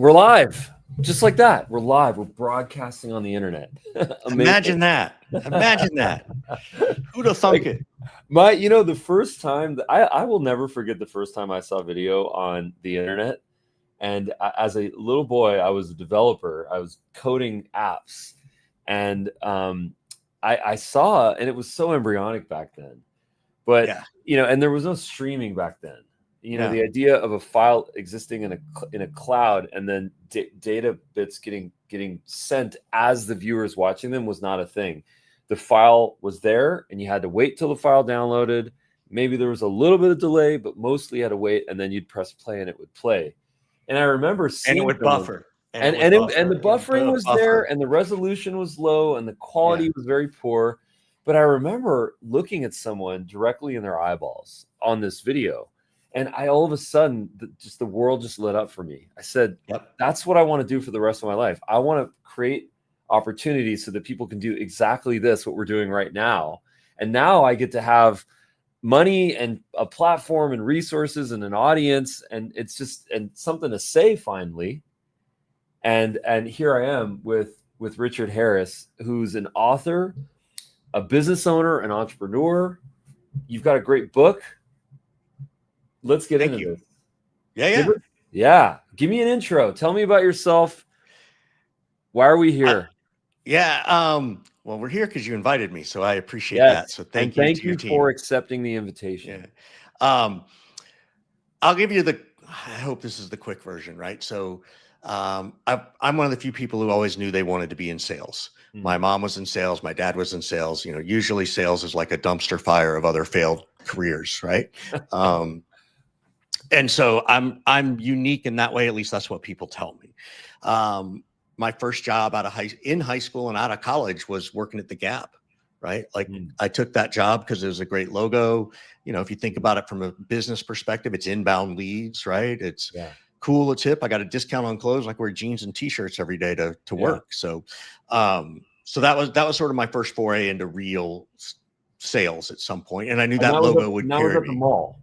We're live, just like that. We're live. We're broadcasting on the internet. Imagine that. Imagine that. Who'd have thunk it? The first time that I will never forget the first time I saw video on the internet. And as a little boy, I was a developer. I was coding apps, and I saw, and it was so embryonic back then. But Yeah. and there was no streaming back then. No. The idea of a file existing in a cloud and then data bits getting sent as the viewer is watching them was not a thing. The file was there, and you had to wait till the file downloaded. Maybe there was a little bit of delay, but mostly you had to wait, and then you'd press play, and it would play. And I remember seeing And it would buffer. And the buffering was there, and the resolution was low, and the quality was very poor. But I remember looking at someone directly in their eyeballs on this video, and all of a sudden, the world just lit up for me. I said, Yep. That's what I want to do for the rest of my life. I want to create opportunities so that people can do exactly this, what we're doing right now. And now I get to have money and a platform and resources and an audience, and it's just something to say finally. And here I am with Richard Harris, who's an author, a business owner, an entrepreneur. You've got a great book. Let's get into this. Yeah. Give me an intro. Tell me about yourself. Why are we here? Well, we're here because you invited me, so I appreciate that. So thank you for accepting the invitation. Yeah. I'll give you I hope this is the quick version, right? So I'm one of the few people who always knew they wanted to be in sales. Mm-hmm. My mom was in sales. My dad was in sales. Usually sales is like a dumpster fire of other failed careers, right? And so I'm unique in that way. At least that's what people tell me. My first job in high school and out of college was working at the Gap, right? I took that job because it was a great logo. If you think about it from a business perspective, it's inbound leads, right? It's cool. A tip. I got a discount on clothes. I wear jeans and t-shirts every day to work. So, so that was sort of my first foray into real sales at some point. And I knew that logo would carry me. At the mall.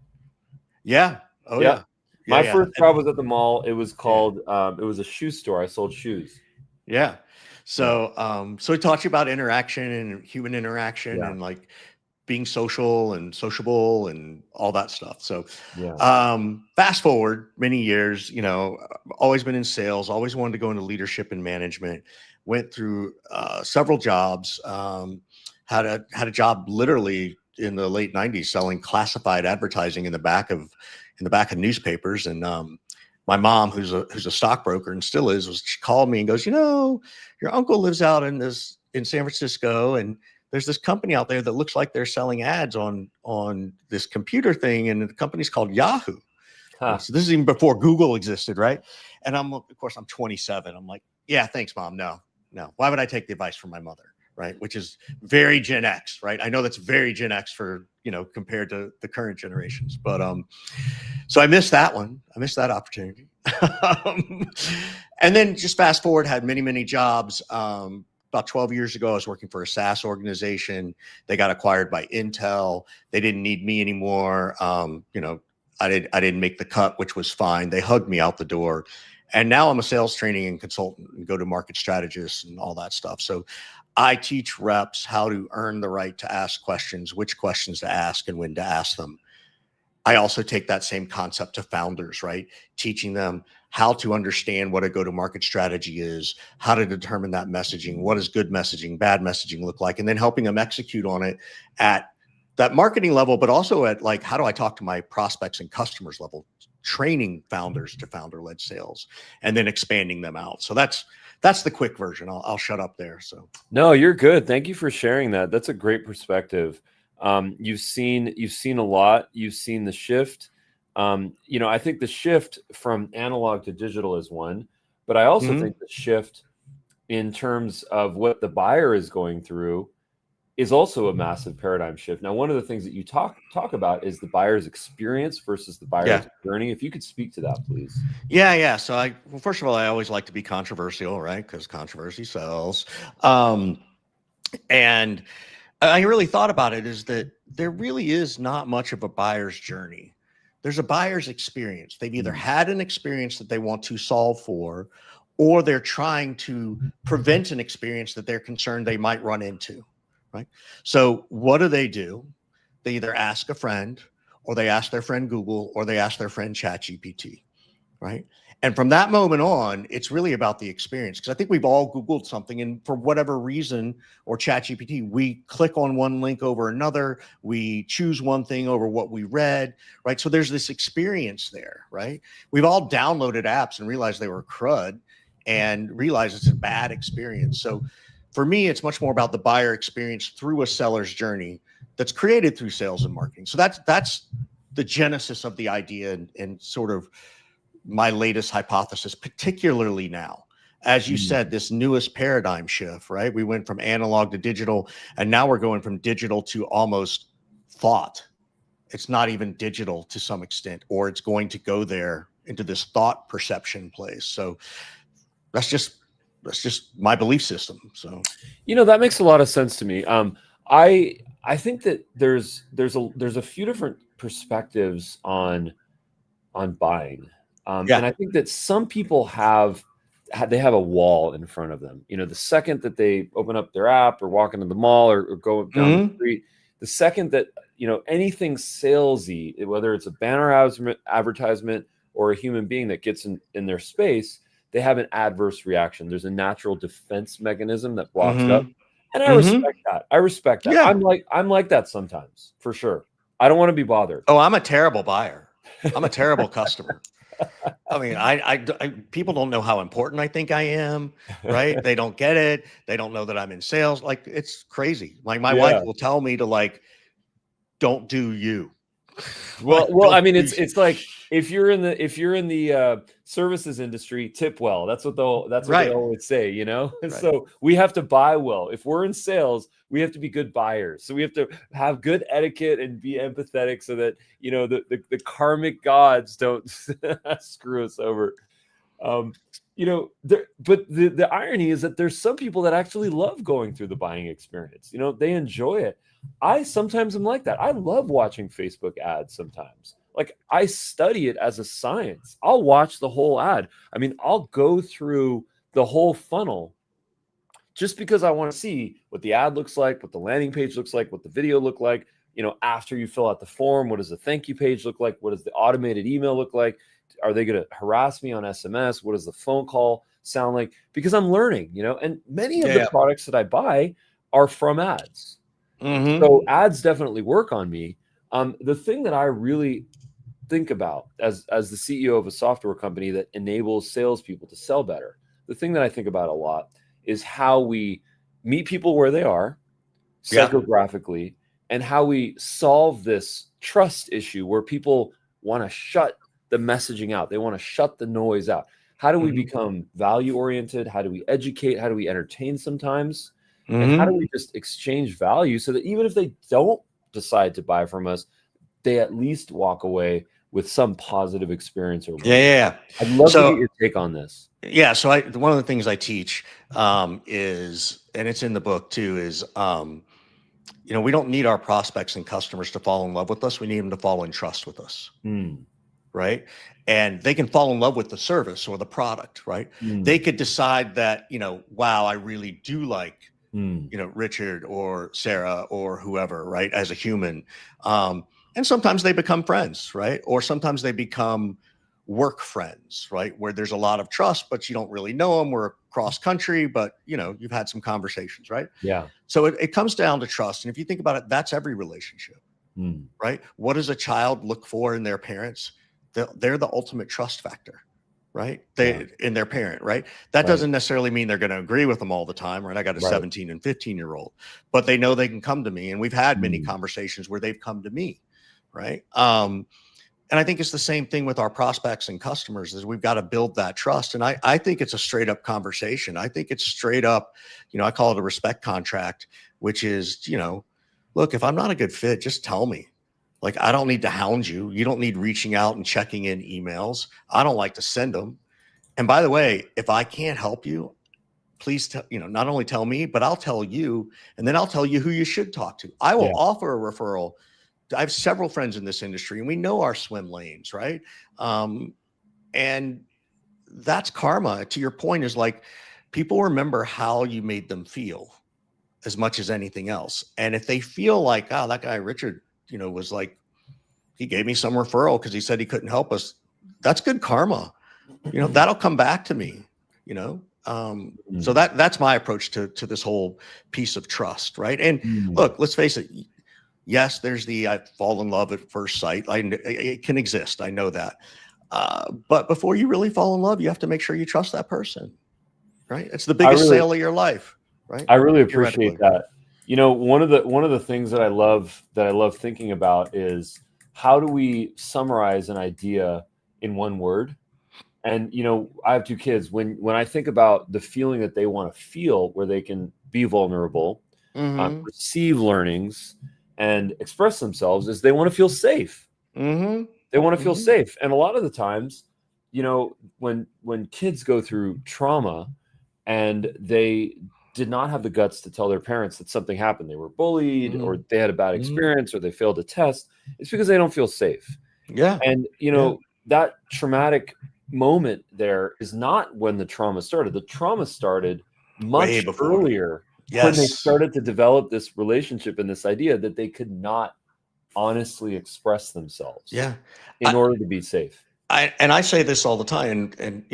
Yeah. Oh yeah. My first job was at the mall. It was called, it was a shoe store. I sold shoes. Yeah. So, so it taught you about interaction and human interaction and like being social and sociable and all that stuff. So, fast forward many years, always been in sales, always wanted to go into leadership and management, went through several jobs, had a job literally in the late 90s selling classified advertising in the back of newspapers. And my mom, who's a stockbroker and still is, she called me and goes, your uncle lives out in San Francisco, and there's this company out there that looks like they're selling ads on this computer thing, and the company's called Yahoo. So this is even before Google existed, right? And of course I'm 27. I'm like, yeah, thanks, Mom. No. Why would I take the advice from my mother? Right. Which is very Gen X, right? I know that's very Gen X for, compared to the current generations, but, so I missed that one. I missed that opportunity. And then just fast forward, had many, many jobs. About 12 years ago, I was working for a SaaS organization. They got acquired by Intel. They didn't need me anymore. I didn't make the cut, which was fine. They hugged me out the door. And now I'm a sales training and consultant and go-to-market strategist and all that stuff. So I teach reps how to earn the right to ask questions, which questions to ask and when to ask them. I also take that same concept to founders, right? Teaching them how to understand what a go-to-market strategy is, how to determine that messaging, what does good messaging, bad messaging look like, and then helping them execute on it at that marketing level, but also at like, how do I talk to my prospects and customers level, training founders to founder-led sales, and then expanding them out. So that's the quick version. I'll shut up there. So no, you're good. Thank you for sharing that. That's a great perspective. You've seen a lot. You've seen the shift. I think the shift from analog to digital is one, but I also think the shift in terms of what the buyer is going through is also a massive paradigm shift. Now, one of the things that you talk about is the buyer's experience versus the buyer's journey. If you could speak to that, please. Yeah. So first of all, I always like to be controversial, right? Because controversy sells. And I really thought about it is that there really is not much of a buyer's journey. there's a buyer's experience. They've either had an experience that they want to solve for, or they're trying to prevent an experience that they're concerned they might run into, right? So what do? They either ask a friend, or they ask their friend Google, or they ask their friend ChatGPT, right? And from that moment on, it's really about the experience. Because I think we've all Googled something, and for whatever reason, or ChatGPT, we click on one link over another. We choose one thing over what we read, right? So there's this experience there, right? We've all downloaded apps and realized they were crud and realized it's a bad experience. So for me, it's much more about the buyer experience through a seller's journey that's created through sales and marketing. So that's the genesis of the idea, and sort of my latest hypothesis, particularly now, as you said, this newest paradigm shift, right? We went from analog to digital, and now we're going from digital to almost thought. It's not even digital to some extent, or it's going to go there into this thought perception place. So that's just my belief system. So, that makes a lot of sense to me. I think that there's a few different perspectives on buying. And I think that some people have a wall in front of them. The second that they open up their app or walk into the mall or go down the street, the second that, anything salesy, whether it's a banner advertisement or a human being that gets in their space, they have an adverse reaction. There's a natural defense mechanism that blocks it up. And I respect that. Yeah. I'm like that sometimes, for sure. I don't want to be bothered. Oh, I'm a terrible buyer. I'm a terrible customer. I mean, I people don't know how important I think I am, right? They don't get it. They don't know that I'm in sales. Like, it's crazy. Like, my wife will tell me to, don't do you. Well, I mean, it's like, if you're in the services industry, tip well. That's what they always say, And so we have to buy well. If we're in sales, we have to be good buyers. So we have to have good etiquette and be empathetic, so that the karmic gods don't screw us over. But the irony is that there's some people that actually love going through the buying experience. They enjoy it. I sometimes am like that. I love watching Facebook ads sometimes. Like, I study it as a science. I'll watch the whole ad. I mean, I'll go through the whole funnel just because I want to see what the ad looks like, what the landing page looks like, what the video look like. After you fill out the form, what does the thank you page look like? What does the automated email look like? Are they going to harass me on SMS? What does the phone call sound like? Because I'm learning, and many of the products that I buy are from ads. So ads definitely work on me. The thing that I really think about as the CEO of a software company that enables salespeople to sell better, the thing that I think about a lot is how we meet people where they are psychographically, and how we solve this trust issue where people want to shut the messaging out. They want to shut the noise out. How do we become value oriented? How do we educate? How do we entertain sometimes? And how do we just exchange value so that even if they don't decide to buy from us, they at least walk away with some positive experience? I'd love to get your take on this. Yeah. So one of the things I teach is, and it's in the book too, is, we don't need our prospects and customers to fall in love with us. We need them to fall in trust with us. Right. And they can fall in love with the service or the product, right? They could decide that, wow, I really do like, Richard or Sarah or whoever, right, as a human. And sometimes they become friends, right? Or sometimes they become work friends, right? Where there's a lot of trust, but you don't really know them. We're cross country, but you've had some conversations, right? Yeah. So it comes down to trust. And if you think about it, that's every relationship, right? What does a child look for in their parents? They're the ultimate trust factor. Right. In their parent. Right. That doesn't necessarily mean they're going to agree with them all the time. Right. I got a 17 and 15-year-old, but they know they can come to me. And we've had many conversations where they've come to me. Right. And I think it's the same thing with our prospects and customers, is we've got to build that trust. And I think it's a straight up conversation. I think it's straight up, I call it a respect contract, which is, look, if I'm not a good fit, just tell me. Like, I don't need to hound you. You don't need reaching out and checking in emails. I don't like to send them. And by the way, if I can't help you, please not only tell me, but I'll tell you, and then I'll tell you who you should talk to. I will offer a referral I have several friends in this industry, and we know our swim lanes, right? And that's karma. To your point, is like people remember how you made them feel as much as anything else. And if they feel like, oh, that guy Richard, was like, he gave me some referral because he said he couldn't help us, that's good karma. That'll come back to me. So that's my approach to this whole piece of trust, right? And look, let's face it. Yes, there's the I fall in love at first sight. It can exist. I know that. But before you really fall in love, you have to make sure you trust that person, right? It's the biggest sale of your life, right? I really appreciate that. One of the things that I love thinking about is, how do we summarize an idea in one word? And, I have 2 kids. When I think about the feeling that they want to feel, where they can be vulnerable, receive learnings, and express themselves, is they want to feel safe. They want to feel safe. And a lot of the times, when kids go through trauma and they did not have the guts to tell their parents that something happened, they were bullied or they had a bad experience or they failed a test, it's because they don't feel safe. Yeah. And, that traumatic moment there is not when the trauma started. The trauma started much earlier, when they started to develop this relationship and this idea that they could not honestly express themselves in order to be safe. I say this all the time, and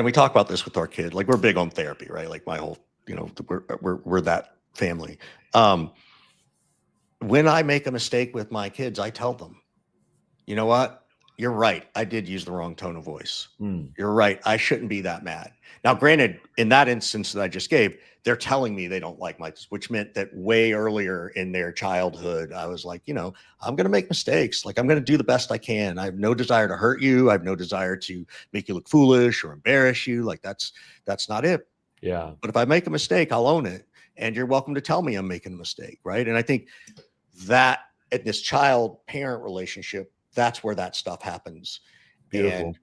we talk about this with our kid. Like, we're big on therapy, right? Like, my whole, we're that family. When I make a mistake with my kids, I tell them, you know what? You're right. I did use the wrong tone of voice. You're right. I shouldn't be that mad. Now, granted, in that instance that I just gave, they're telling me they don't like which meant that way earlier in their childhood, I was like, I'm going to make mistakes. Like, I'm going to do the best I can. I have no desire to hurt you. I have no desire to make you look foolish or embarrass you. Like, that's not it. Yeah. But if I make a mistake, I'll own it. And you're welcome to tell me I'm making a mistake. Right. And I think that in this child-parent relationship, that's where that stuff happens. Beautiful. And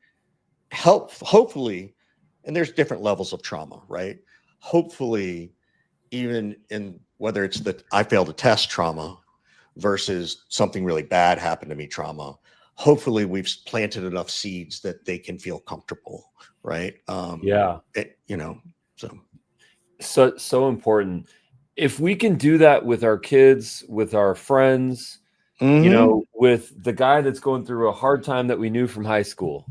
hopefully, and there's different levels of trauma, right? Hopefully, even in whether it's the I failed a test trauma versus something really bad happened to me trauma, hopefully we've planted enough seeds that they can feel comfortable, right? So important. If we can do that with our kids, with our friends, with the guy that's going through a hard time that we knew from high school,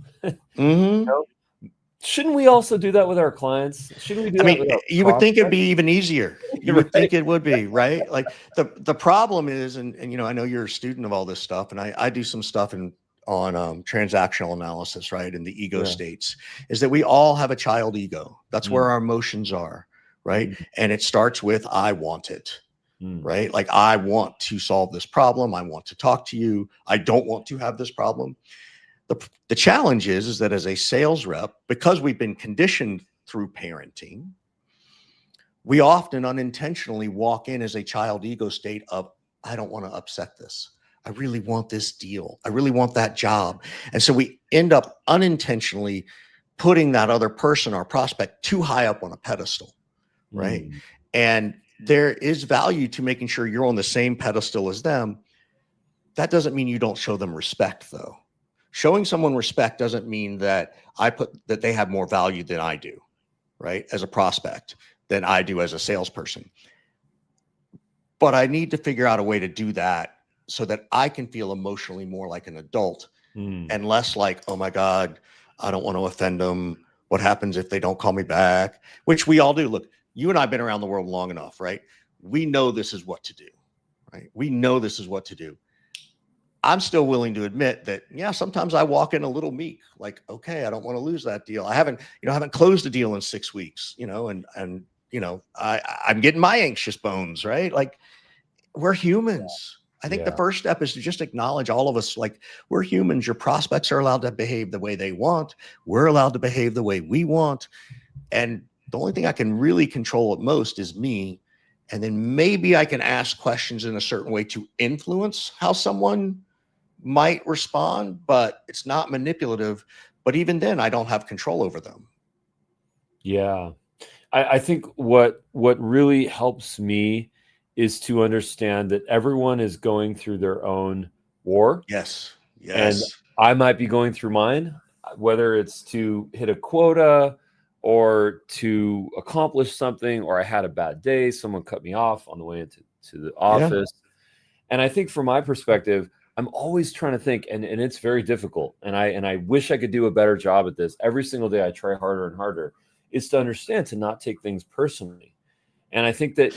shouldn't we also do that with our clients? Shouldn't we do that with our you would think it'd be even easier. You would think it would be, right? Like, the problem is, and I know you're a student of all this stuff, and I do some stuff on transactional analysis, right? And the ego states, is that we all have a child ego. That's where our emotions are, right? And it starts with, I want it. Right? Like, I want to solve this problem. I want to talk to you. I don't want to have this problem. The challenge is that as a sales rep, because we've been conditioned through parenting, we often unintentionally walk in as a child ego state of, I don't want to upset this. I really want this deal. I really want that job. And so we end up unintentionally putting that other person, our prospect, too high up on a pedestal, right? And there is value to making sure you're on the same pedestal as them. That doesn't mean you don't show them respect, though. Showing someone respect doesn't mean that that they have more value than I do, right? As a prospect, than I do as a salesperson. But I need to figure out a way to do that so that I can feel emotionally more like an adult and less like, oh my God, I don't want to offend them. What happens if they don't call me back? Which we all do. Look, you and I have been around the world long enough, right? We know this is what to do, right? We know this is what to do. I'm still willing to admit that, yeah, sometimes I walk in a little meek, like, okay, I don't want to lose that deal. I haven't closed a deal in 6 weeks, and I'm getting my anxious bones, right? Like, we're humans. I think the first step is to just acknowledge, all of us, like, we're humans. Your prospects are allowed to behave the way they want. We're allowed to behave the way we want. And the only thing I can really control at most is me. And then maybe I can ask questions in a certain way to influence how someone might respond, but it's not manipulative. But even then, I don't have control over them. Yeah. I think what really helps me is to understand that everyone is going through their own war. Yes. And I might be going through mine, whether it's to hit a quota or to accomplish something, or I had a bad day, someone cut me off on the way into the office. And I think from my perspective, I'm always trying to think, and it's very difficult. And I wish I could do a better job at this. Every single day I try harder and harder, is to understand to not take things personally. And I think that,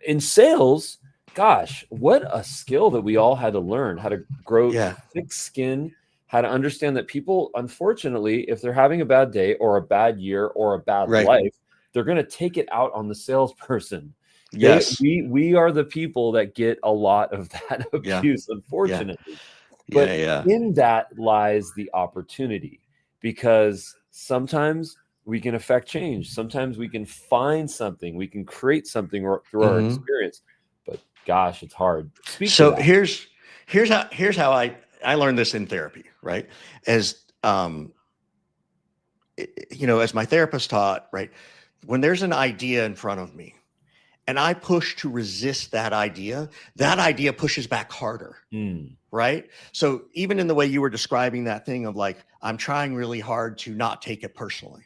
in sales, gosh, what a skill that we all had to learn, how to grow thick skin, how to understand that people, unfortunately, if they're having a bad day or a bad year or a bad life, they're going to take it out on the salesperson. Yes. We are the people that get a lot of that abuse, unfortunately. But in that lies the opportunity, because sometimes we can affect change. Sometimes we can find something, we can create something through our experience. But gosh, it's hard. So here's how I learned this in therapy, right? As as my therapist taught, right? When there's an idea in front of me and I push to resist that idea pushes back harder. Right? So even in the way you were describing that thing of like, I'm trying really hard to not take it personally.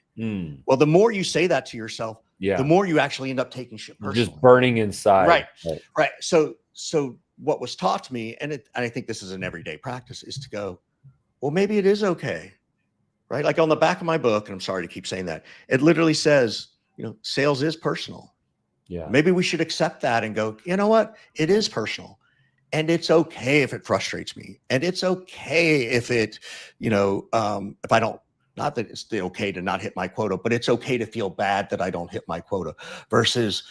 Well, the more you say that to yourself, the more you actually end up taking shit personally. Just burning inside. Right. So what was taught to me, and I think this is an everyday practice, is to go, well, maybe it is okay. Right? Like on the back of my book, and I'm sorry to keep saying that, it literally says, sales is personal. Yeah. Maybe we should accept that and go, you know what? It is personal. And it's okay if it frustrates me. And it's okay if it, if I don't, not that it's okay to not hit my quota, but it's okay to feel bad that I don't hit my quota versus,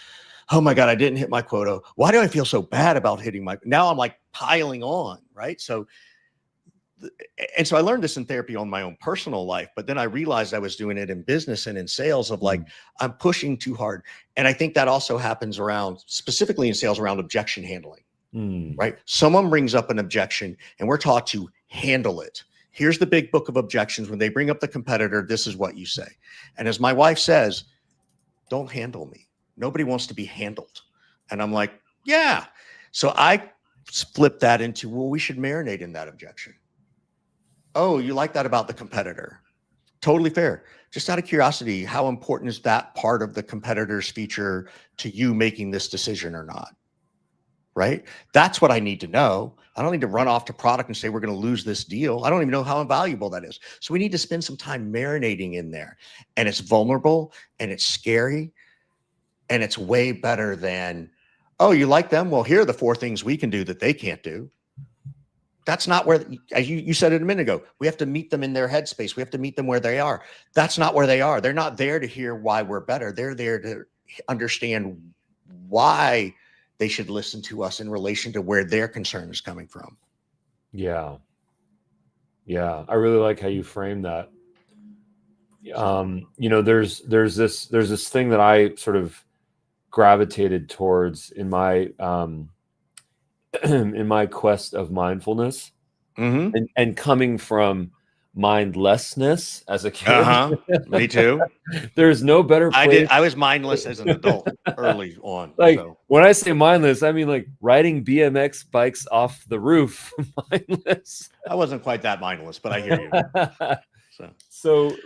oh my God, I didn't hit my quota. Why do I feel so bad about hitting now I'm like piling on, right? So I learned this in therapy on my own personal life, but then I realized I was doing it in business and in sales of like, I'm pushing too hard. And I think that also happens specifically in sales around objection handling. Right? Someone brings up an objection and we're taught to handle it. Here's the big book of objections. When they bring up the competitor, this is what you say. And as my wife says, don't handle me. Nobody wants to be handled. And I'm like, yeah. So I flip that into, well, we should marinate in that objection. Oh, you like that about the competitor? Totally fair. Just out of curiosity, how important is that part of the competitor's feature to you making this decision or not? Right? That's what I need to know. I don't need to run off to product and say, we're going to lose this deal. I don't even know how valuable that is. So we need to spend some time marinating in there, and it's vulnerable and it's scary. And it's way better than, oh, you like them? Well, here are the 4 things we can do that they can't do. That's not where, as you said it a minute ago, we have to meet them in their headspace. We have to meet them where they are. That's not where they are. They're not there to hear why we're better. They're there to understand why they should listen to us in relation to where their concern is coming from. Yeah. I really like how you frame that. There's this thing that I sort of gravitated towards in my in my quest of mindfulness, and coming from mindlessness as a kid. Me too. There's no better place. I was mindless as an adult early on. Like when I say mindless, I mean like riding BMX bikes off the roof. Mindless. I wasn't quite that mindless, but I hear you.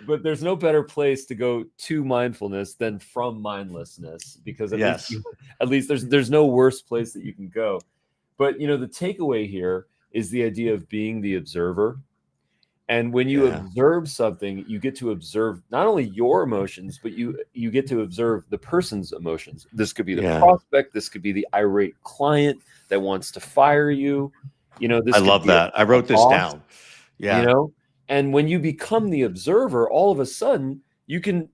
But there's no better place to go to mindfulness than from mindlessness, because at least there's no worse place that you can go. But the takeaway here is the idea of being the observer. And when you observe something, you get to observe not only your emotions, but you get to observe the person's emotions. This could be the prospect, this could be the irate client that wants to fire you. I love that. I wrote this down. Yeah. And when you become the observer, all of a sudden you can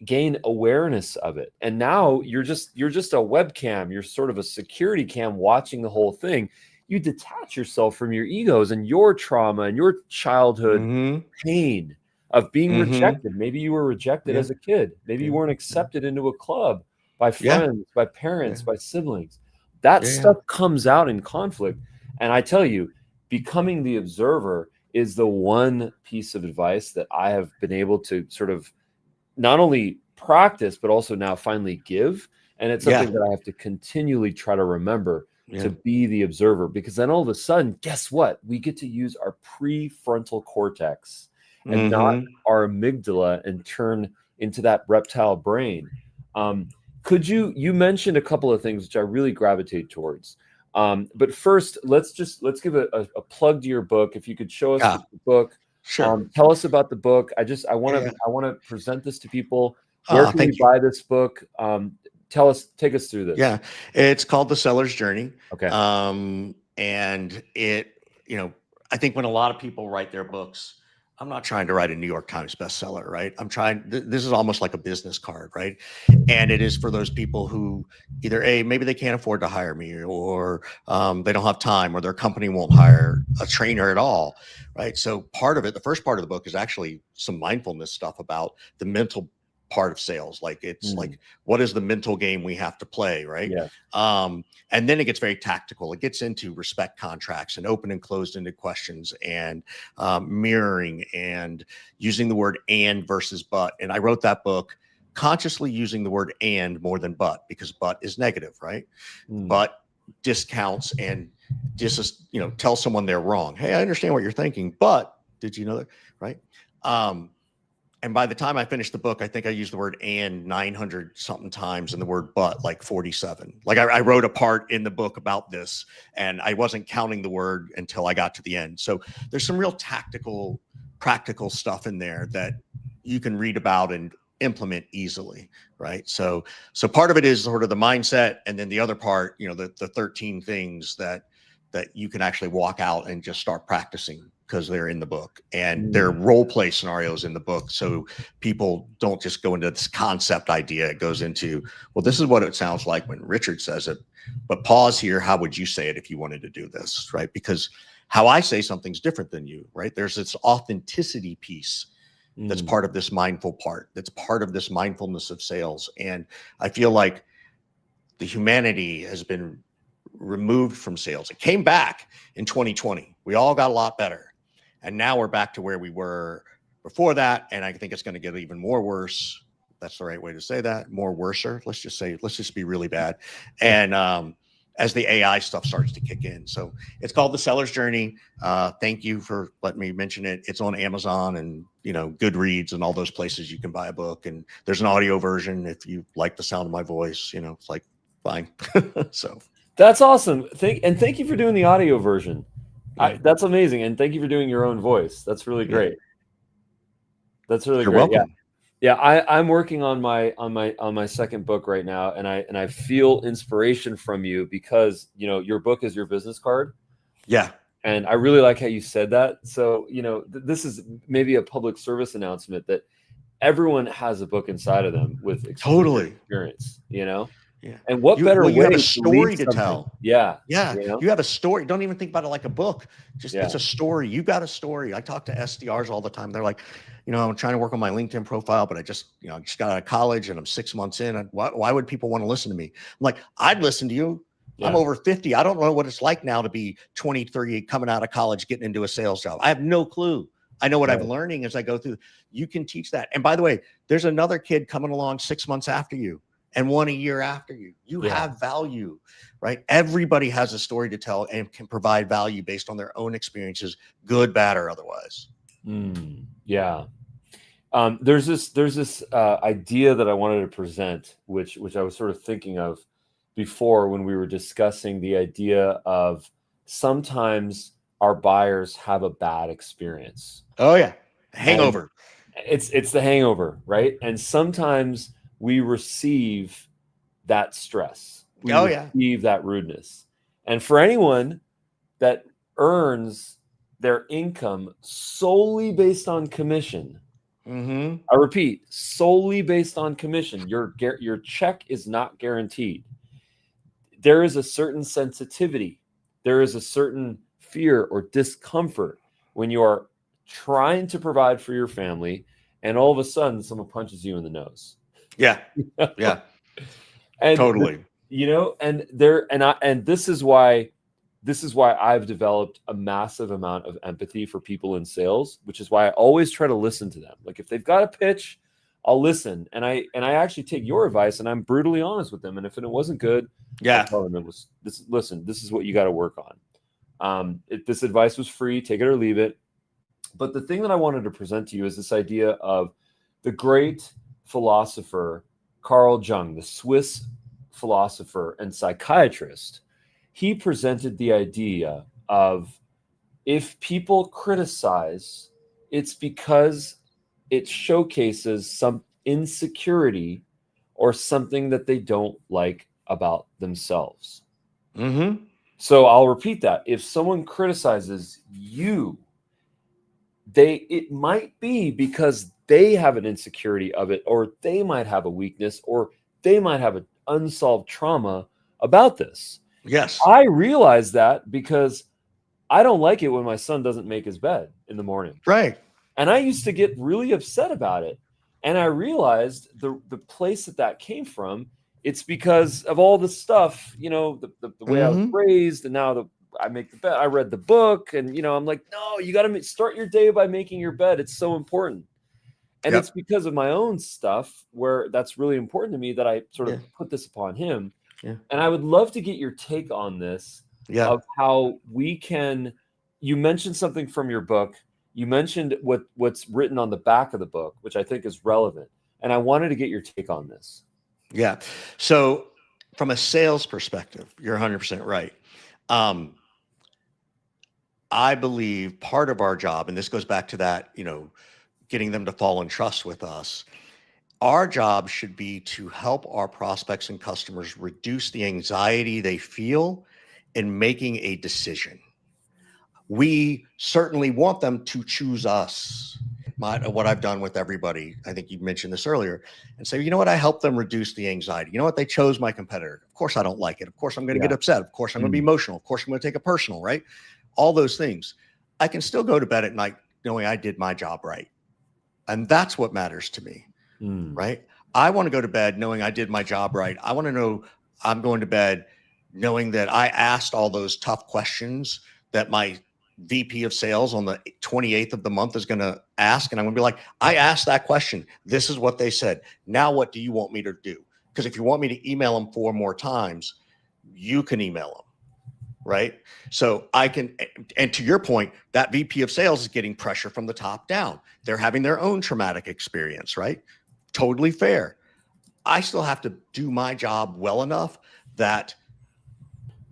gain awareness of it. And now you're just a webcam. You're sort of a security cam watching the whole thing. You detach yourself from your egos and your trauma and your childhood pain of being rejected. Maybe you were rejected as a kid. Maybe you weren't accepted into a club by friends, by parents, by siblings. That stuff comes out in conflict. And I tell you, becoming the observer is the one piece of advice that I have been able to sort of not only practice, but also now finally give. And it's something that I have to continually try to remember to be the observer, because then all of a sudden, guess what? We get to use our prefrontal cortex and not our amygdala and turn into that reptile brain. Could you mentioned a couple of things which I really gravitate towards. But first, let's give a plug to your book. If you could show us the book, tell us about the book. I want to present this to people. Where can we buy this book? Take us through this. Yeah, it's called The Seller's Journey. Okay. And it, I think when a lot of people write their books, I'm not trying to write a New York Times bestseller, right? This is almost like a business card, right? And it is for those people who either maybe they can't afford to hire me, or they don't have time, or their company won't hire a trainer at all, right? So part of it, the first part of the book, is actually some mindfulness stuff about the mental part of sales. Like it's like, what is the mental game we have to play, right? And then it gets very tactical. It gets into respect contracts and open and closed-ended questions, and mirroring, and using the word and versus but. And I wrote that book consciously using the word and more than but, because but is negative, right? But discounts and just, tell someone they're wrong. Hey, I understand what you're thinking, but did you know that, right? And by the time I finished the book, I think I used the word and 900 something times, and the word but like 47. Like I wrote a part in the book about this, and I wasn't counting the word until I got to the end. So there's some real tactical, practical stuff in there that you can read about and implement easily, right? So part of it is sort of the mindset, and then the other part, the 13 things that you can actually walk out and just start practicing, because they're in the book, and they're role play scenarios in the book. So people don't just go into this concept idea. It goes into, well, this is what it sounds like when Richard says it, but pause here. How would you say it if you wanted to do this? Right. Because how I say something's different than you, right? There's this authenticity piece that's part of this mindful part. That's part of this mindfulness of sales. And I feel like the humanity has been removed from sales. It came back in 2020. We all got a lot better. And now we're back to where we were before that. And I think it's going to get even more worse. That's the right way to say that. More worser. Let's just be really bad. And as the AI stuff starts to kick in. So it's called The Seller's Journey. Thank you for letting me mention it. It's on Amazon and, Goodreads and all those places you can buy a book. And there's an audio version if you like the sound of my voice, it's like fine. So that's awesome. Thank you for doing the audio version. That's amazing, and thank you for doing your own voice. That's really great. That's really You're great. welcome. Yeah. I'm working on my second book right now, and I feel inspiration from you, because your book is your business card. Yeah. And I really like how you said that. So this is maybe a public service announcement that everyone has a book inside of them with experience. Yeah. And what better way you have a story to tell. Yeah. You have a story. Don't even think about it like a book. It's a story. You got a story. I talk to SDRs all the time. They're like, I'm trying to work on my LinkedIn profile, but I just got out of college and I'm 6 months in. And why would people want to listen to me? I'm like, I'd listen to you. Yeah. I'm over 50. I don't know what it's like now to be 23, coming out of college, getting into a sales job. I have no clue. I know what I'm learning as I go through. You can teach that. And by the way, there's another kid coming along 6 months after you, and one a year after you. You have value, right? Everybody has a story to tell and can provide value based on their own experiences, good, bad, or otherwise. Yeah. There's this idea that I wanted to present, which I was sort of thinking of before when we were discussing the idea of sometimes our buyers have a bad experience. Oh yeah. Hangover. And it's the hangover, right? And sometimes we receive that stress. We receive that rudeness. And for anyone that earns their income solely based on commission, I repeat, solely based on commission, your check is not guaranteed. There is a certain sensitivity. There is a certain fear or discomfort when you are trying to provide for your family, and all of a sudden someone punches you in the nose. Yeah. Yeah. And totally. And this is why I've developed a massive amount of empathy for people in sales, which is why I always try to listen to them. Like if they've got a pitch, I'll listen, and I actually take your advice, and I'm brutally honest with them. And if it wasn't good, Yeah. I'll tell them it was this. Listen, this is what you got to work on. If this advice was free, take it or leave it. But the thing that I wanted to present to you is this idea of the great philosopher Carl Jung, the Swiss philosopher and psychiatrist. He presented the idea of, if people criticize, it's because it showcases some insecurity or something that they don't like about themselves. Mm-hmm. So I'll repeat that. If someone criticizes you, it might be because they have an insecurity of it, or they might have a weakness, or they might have an unsolved trauma about this. Yes. I realize that because I don't like it when my son doesn't make his bed in the morning. Right. And I used to get really upset about it. And I realized the place that came from, it's because of all the stuff, you know, the way I was raised, and now I make the bed. I read the book, and, you know, I'm like, no, you got to start your day by making your bed. It's so important. And it's because of my own stuff where that's really important to me that I sort of put this upon him. Yeah. And I would love to get your take on this, of how we can, you mentioned something from your book. You mentioned what's written on the back of the book, which I think is relevant. And I wanted to get your take on this. Yeah. So from a sales perspective, you're 100% right. I believe part of our job, and this goes back to that, you know, getting them to fall in trust with us. Our job should be to help our prospects and customers reduce the anxiety they feel in making a decision. We certainly want them to choose us. What I've done with everybody, I think you mentioned this earlier, and say, you know what, I help them reduce the anxiety. You know what, they chose my competitor. Of course I don't like it. Of course I'm going to get upset. Of course I'm going to be emotional. Of course I'm going to take it personal, right? All those things. I can still go to bed at night knowing I did my job right. And that's what matters to me, right? I want to go to bed knowing I did my job right. I want to know I'm going to bed knowing that I asked all those tough questions that my VP of sales on the 28th of the month is going to ask. And I'm going to be like, I asked that question. This is what they said. Now, what do you want me to do? Because if you want me to email them 4 more times, you can email them. Right. So I can, and to your point, that VP of sales is getting pressure from the top down. They're having their own traumatic experience, right? Totally fair. I still have to do my job well enough that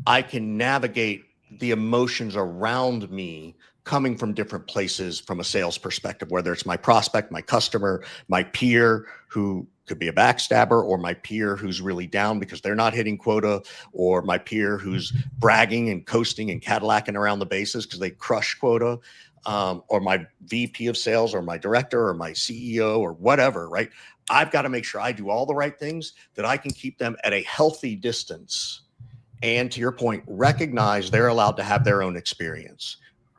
I can navigate the emotions around me coming from different places from a sales perspective, whether it's my prospect, my customer, my peer who could be a backstabber, or my peer who's really down because they're not hitting quota, or my peer who's bragging and coasting and Cadillacing around the bases because they crush quota, or my VP of sales or my director or my CEO or whatever, right? I've got to make sure I do all the right things that I can keep them at a healthy distance. And to your point, recognize they're allowed to have their own experience,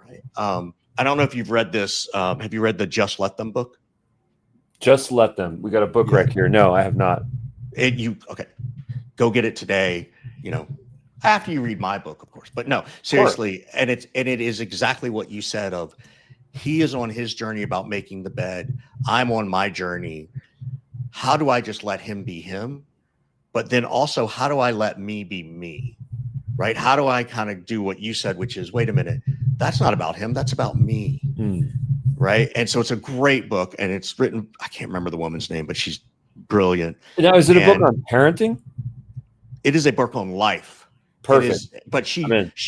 right? I don't know if you've read this. Have you read the Just Let Them book? Just Let Them. We got a book right here. No, I have not. Okay. Go get it today, you know, after you read my book, of course. But no, seriously. And it is exactly what you said of, he is on his journey about making the bed. I'm on my journey. How do I just let him be him? But then also, how do I let me be me? Right? How do I kind of do what you said, which is, wait a minute, that's not about him. That's about me. Right. And so it's a great book, and it's written, I can't remember the woman's name, but she's brilliant. Now, is it a book on parenting? It is a book on life. Perfect. But she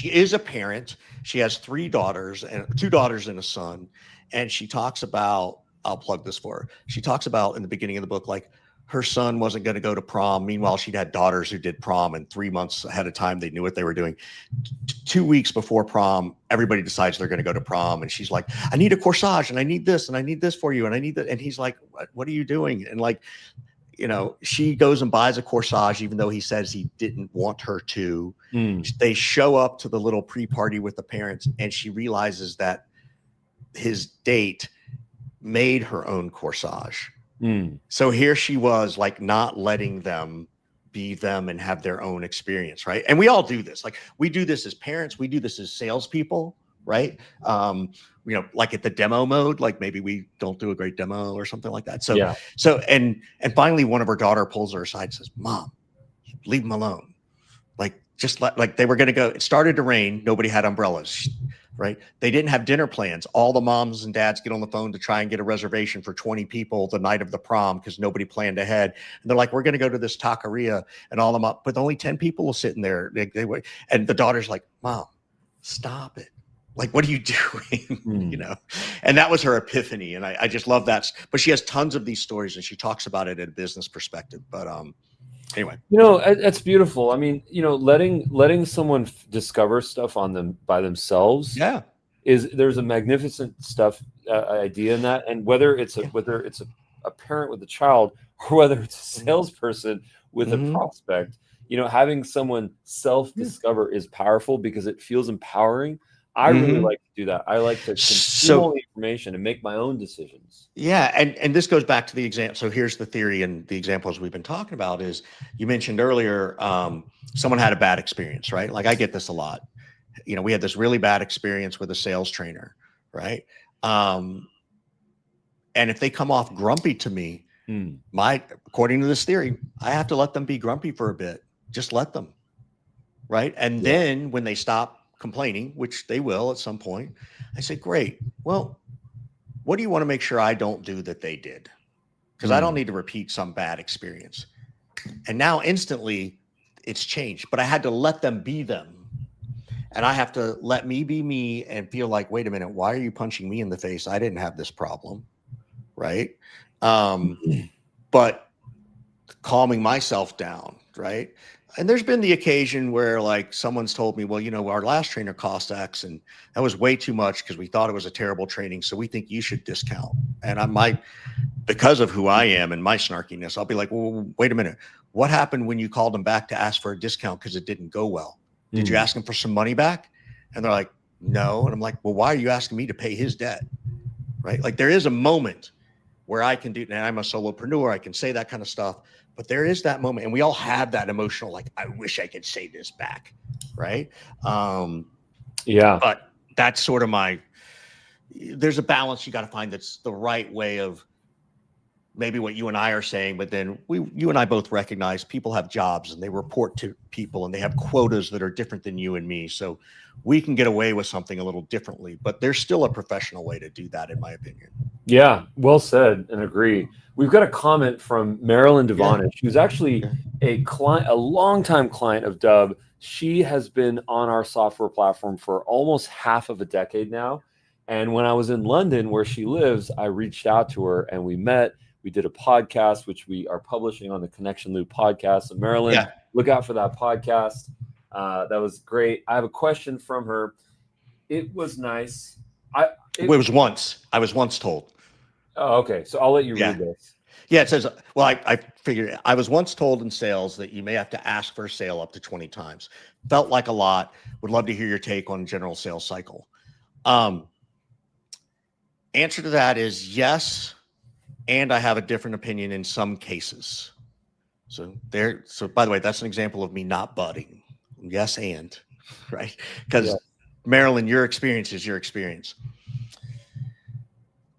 is a parent. She has 3 daughters, and 2 daughters and a son. And she talks about, I'll plug this for her. She talks about in the beginning of the book, like, her son wasn't going to go to prom. Meanwhile, she'd had daughters who did prom, and 3 months ahead of time, they knew what they were doing. 2 weeks before prom, everybody decides they're going to go to prom. And she's like, I need a corsage, and I need this, and I need this for you. And I need that. And he's like, what are you doing? And like, you know, she goes and buys a corsage, even though he says he didn't want her to. They show up to the little pre-party with the parents, and she realizes that his date made her own corsage. So here she was, like, not letting them be them and have their own experience, right? And we all do this. Like, we do this as parents. We do this as salespeople, right? Like at the demo mode, like maybe we don't do a great demo or something like that. So, and finally one of her daughter pulls her aside and says, Mom, leave them alone. Like, just like they were going to go, it started to rain. Nobody had umbrellas, right? They didn't have dinner plans. All the moms and dads get on the phone to try and get a reservation for 20 people the night of the prom because nobody planned ahead. And they're like, we're going to go to this taqueria, and all them up, but only 10 people are sitting there. And the daughter's like, Mom, stop it. Like, what are you doing? And that was her epiphany. And I just love that. But she has tons of these stories, and she talks about it in a business perspective. But anyway, that's beautiful. I mean, letting someone discover stuff on them by themselves. Yeah. There's a magnificent idea in that. And whether it's a parent with a child, or whether it's a salesperson with a prospect, having someone self-discover is powerful because it feels empowering. I really like to do that. I like to consume all the information and make my own decisions. Yeah. And this goes back to the example. So here's the theory, and the examples we've been talking about is, you mentioned earlier, someone had a bad experience, right? Like, I get this a lot. We had this really bad experience with a sales trainer, right? And if they come off grumpy to me, according to this theory, I have to let them be grumpy for a bit. Just let them, right? And then when they stop complaining, which they will at some point, I say, great. Well, what do you want to make sure I don't do that they did? Because I don't need to repeat some bad experience. And now instantly it's changed, but I had to let them be them. And I have to let me be me and feel like, wait a minute, why are you punching me in the face? I didn't have this problem. Right. But calming myself down. Right. And there's been the occasion where, like, someone's told me, well, our last trainer cost X, and that was way too much because we thought it was a terrible training, so we think you should discount. And because of who I am and my snarkiness, I'll be like, well, wait a minute. What happened when you called them back to ask for a discount because it didn't go well? Did you ask them for some money back? And they're like, no. And I'm like, well, why are you asking me to pay his debt? Right? Like, there is a moment where I can do, and I'm a solopreneur, I can say that kind of stuff. But there is that moment, and we all have that emotional, like, I wish I could say this back, right? But that's sort of there's a balance you got to find that's the right way of maybe what you and I are saying, but then you and I both recognize people have jobs and they report to people and they have quotas that are different than you and me. So we can get away with something a little differently, but there's still a professional way to do that, in my opinion. Yeah, well said, and agree. We've got a comment from Marilyn Devonish, who's actually a longtime client of Dubb. She has been on our software platform for almost half of a decade now. And when I was in London, where she lives, I reached out to her and we met. We did a podcast, which we are publishing on the Connection Loop podcast. So Marilyn, look out for that podcast. That was great. I have a question from her. It was nice. I was once told. Oh, okay. So I'll let you read this. Yeah, it says, well, I figured, I was once told in sales that you may have to ask for a sale up to 20 times. Felt like a lot. Would love to hear your take on general sales cycle. Answer to that is yes. And I have a different opinion in some cases. So by the way, that's an example of me not budding. Yes. And right. Because Marilyn, your experience is your experience.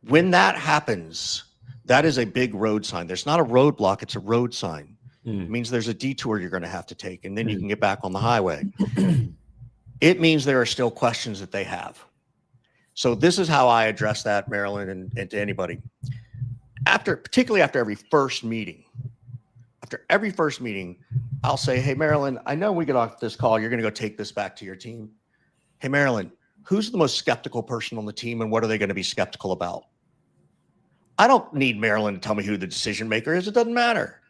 When that happens, that is a big road sign. There's not a roadblock. It's a road sign. It means there's a detour you're going to have to take, and then you can get back on the highway. It means there are still questions that they have. So this is how I address that, Marilyn, and to anybody. Particularly after every first meeting, I'll say, hey, Marilyn, I know we get off this call. You're going to go take this back to your team. Hey, Marilyn, who's the most skeptical person on the team, and what are they going to be skeptical about? I don't need Marilyn to tell me who the decision maker is. It doesn't matter.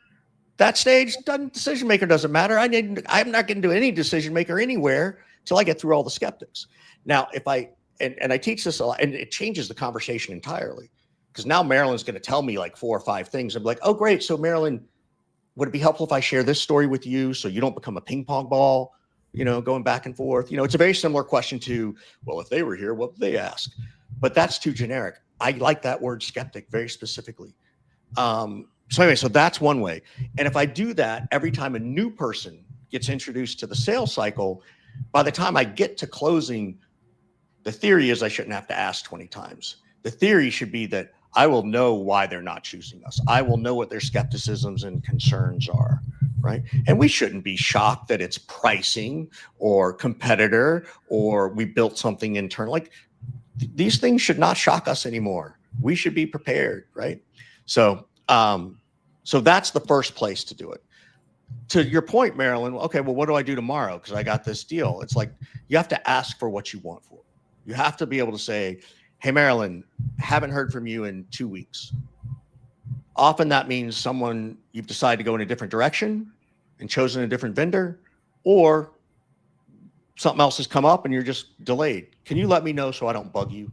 That stage, decision maker doesn't matter. I'm not going to do any decision maker anywhere till I get through all the skeptics. Now, if I teach this a lot, and it changes the conversation entirely, because now Marilyn's going to tell me like 4 or 5 things. I'm like, oh, great. So Marilyn, would it be helpful if I share this story with you so you don't become a ping pong ball, going back and forth? It's a very similar question to, well, if they were here, what would they ask? But that's too generic. I like that word skeptic very specifically. So anyway, so that's one way. And if I do that every time a new person gets introduced to the sales cycle, by the time I get to closing, The theory is I shouldn't have to ask 20 times. The theory should be that I will know why they're not choosing us. I will know what their skepticisms and concerns are, right? And we shouldn't be shocked that it's pricing or competitor or we built something internal. Like these things should not shock us anymore. We should be prepared, right? So, so that's the first place to do it. To your point, Marilyn, okay, well, what do I do tomorrow? Because I got this deal. It's like you have to ask for what you want for it. You have to be able to say, hey, Marilyn, haven't heard from you in 2 weeks. Often that means you've decided to go in a different direction and chosen a different vendor, or something else has come up and you're just delayed. Can you let me know so I don't bug you?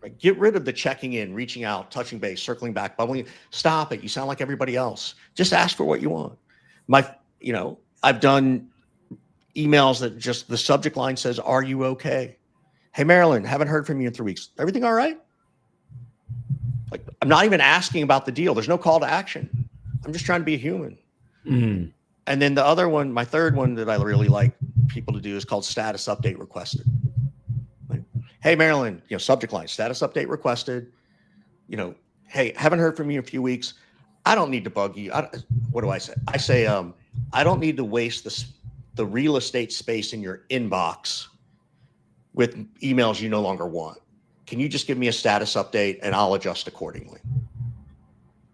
Right? Get rid of the checking in, reaching out, touching base, circling back, bubbling. Stop it. You sound like everybody else. Just ask for what you want. I've done emails that just the subject line says, are you okay? Hey, Marilyn, haven't heard from you in 3 weeks. Everything all right? Like, I'm not even asking about the deal. There's no call to action. I'm just trying to be a human. Mm. And then the other one, my third one that I really like people to do is called status update requested. Like, hey, Marilyn, subject line, status update requested. Hey, haven't heard from you in a few weeks. I don't need to bug you. What do I say? I say, I don't need to waste the real estate space in your inbox with emails you no longer want. Can you just give me a status update and I'll adjust accordingly?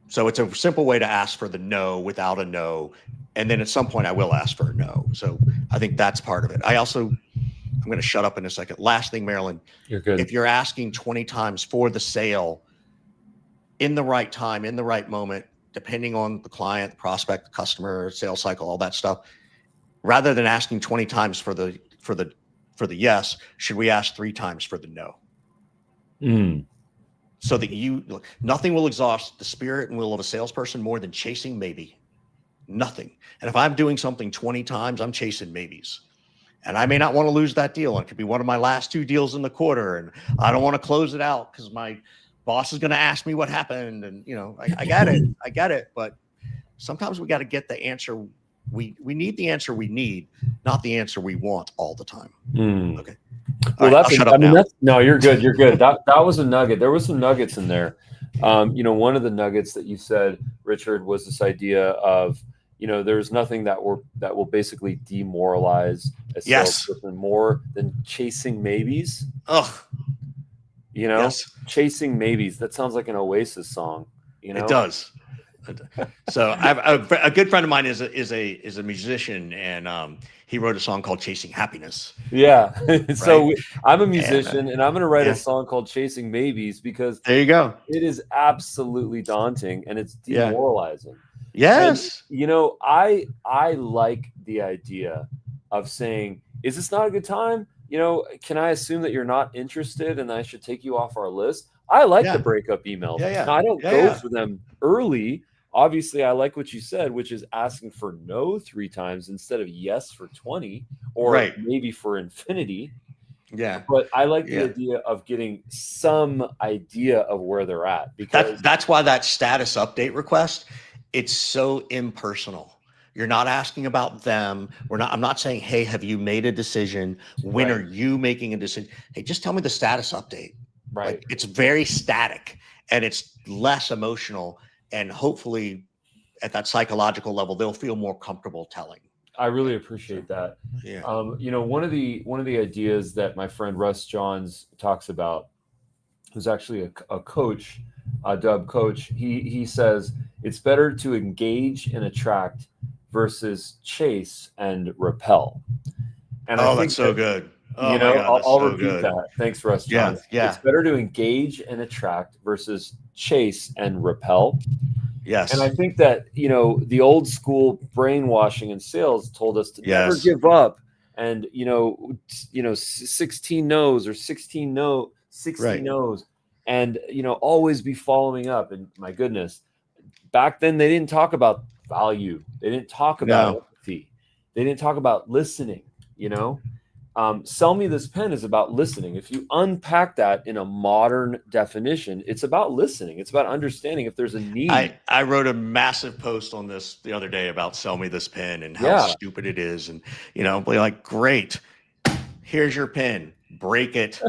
So it's a simple way to ask for the no without a no. And then at some point I will ask for a no. So I think that's part of it. I'm going to shut up in a second. Last thing, Marilyn, you're good. If you're asking 20 times for the sale in the right time, in the right moment, depending on the client, the prospect, the customer, sales cycle, all that stuff, rather than asking 20 times for the yes, should we ask 3 times for the no? Mm. So that nothing will exhaust the spirit and will of a salesperson more than chasing maybe. Nothing. And if I'm doing something 20 times, I'm chasing maybes. And I may not want to lose that deal. And it could be one of my last 2 deals in the quarter. And I don't want to close it out because my boss is going to ask me what happened. And, I got it. I get it. But sometimes we got to get the answer. We need the answer we need, not the answer we want all the time. Mm. Okay. Well, Right, no, you're good. You're good. That was a nugget. There was some nuggets in there. One of the nuggets that you said, Richard, was this idea of, there's nothing that will basically demoralize a salesperson more than chasing maybes. Oh, yes. Chasing maybes. That sounds like an Oasis song. It does. So I have a good friend of mine is a musician, and he wrote a song called "Chasing Happiness." Yeah. So right? I'm a musician, and I'm going to write yeah. a song called "Chasing Maybes" because there you go. It is absolutely daunting and it's demoralizing. Yes. And, I like the idea of saying, "Is this not a good time? Can I assume that you're not interested and I should take you off our list?" I like the breakup emails. Now, I don't go for them early. Obviously, I like what you said, which is asking for no 3 times instead of yes for 20 or maybe for infinity. Yeah. But I like the idea of getting some idea of where they're at, because that's why that status update request, it's so impersonal. You're not asking about them. I'm not saying, hey, have you made a decision? When are you making a decision? Hey, just tell me the status update. Right. Like, it's very static and it's less emotional. And hopefully at that psychological level, they'll feel more comfortable telling. I really appreciate that. Yeah. One of the ideas that my friend Russ Johns talks about, who's actually a coach, a Dub coach, he says it's better to engage and attract versus chase and repel. And I think that's so good. Oh, I'll repeat that. Thanks, Russ Johns. Yeah. It's better to engage and attract versus chase and repel. Yes. And I think that, the old school brainwashing in sales told us to never give up. And, 16 no's or 60 no's and, always be following up. And my goodness, back then they didn't talk about value. They didn't talk about empathy. They didn't talk about listening, Sell Me This Pen is about listening. If you unpack that in a modern definition, it's about listening. It's about understanding if there's a need. I wrote a massive post on this the other day about Sell Me This Pen and how stupid it is. And, we're like, great. here's your pen, break it.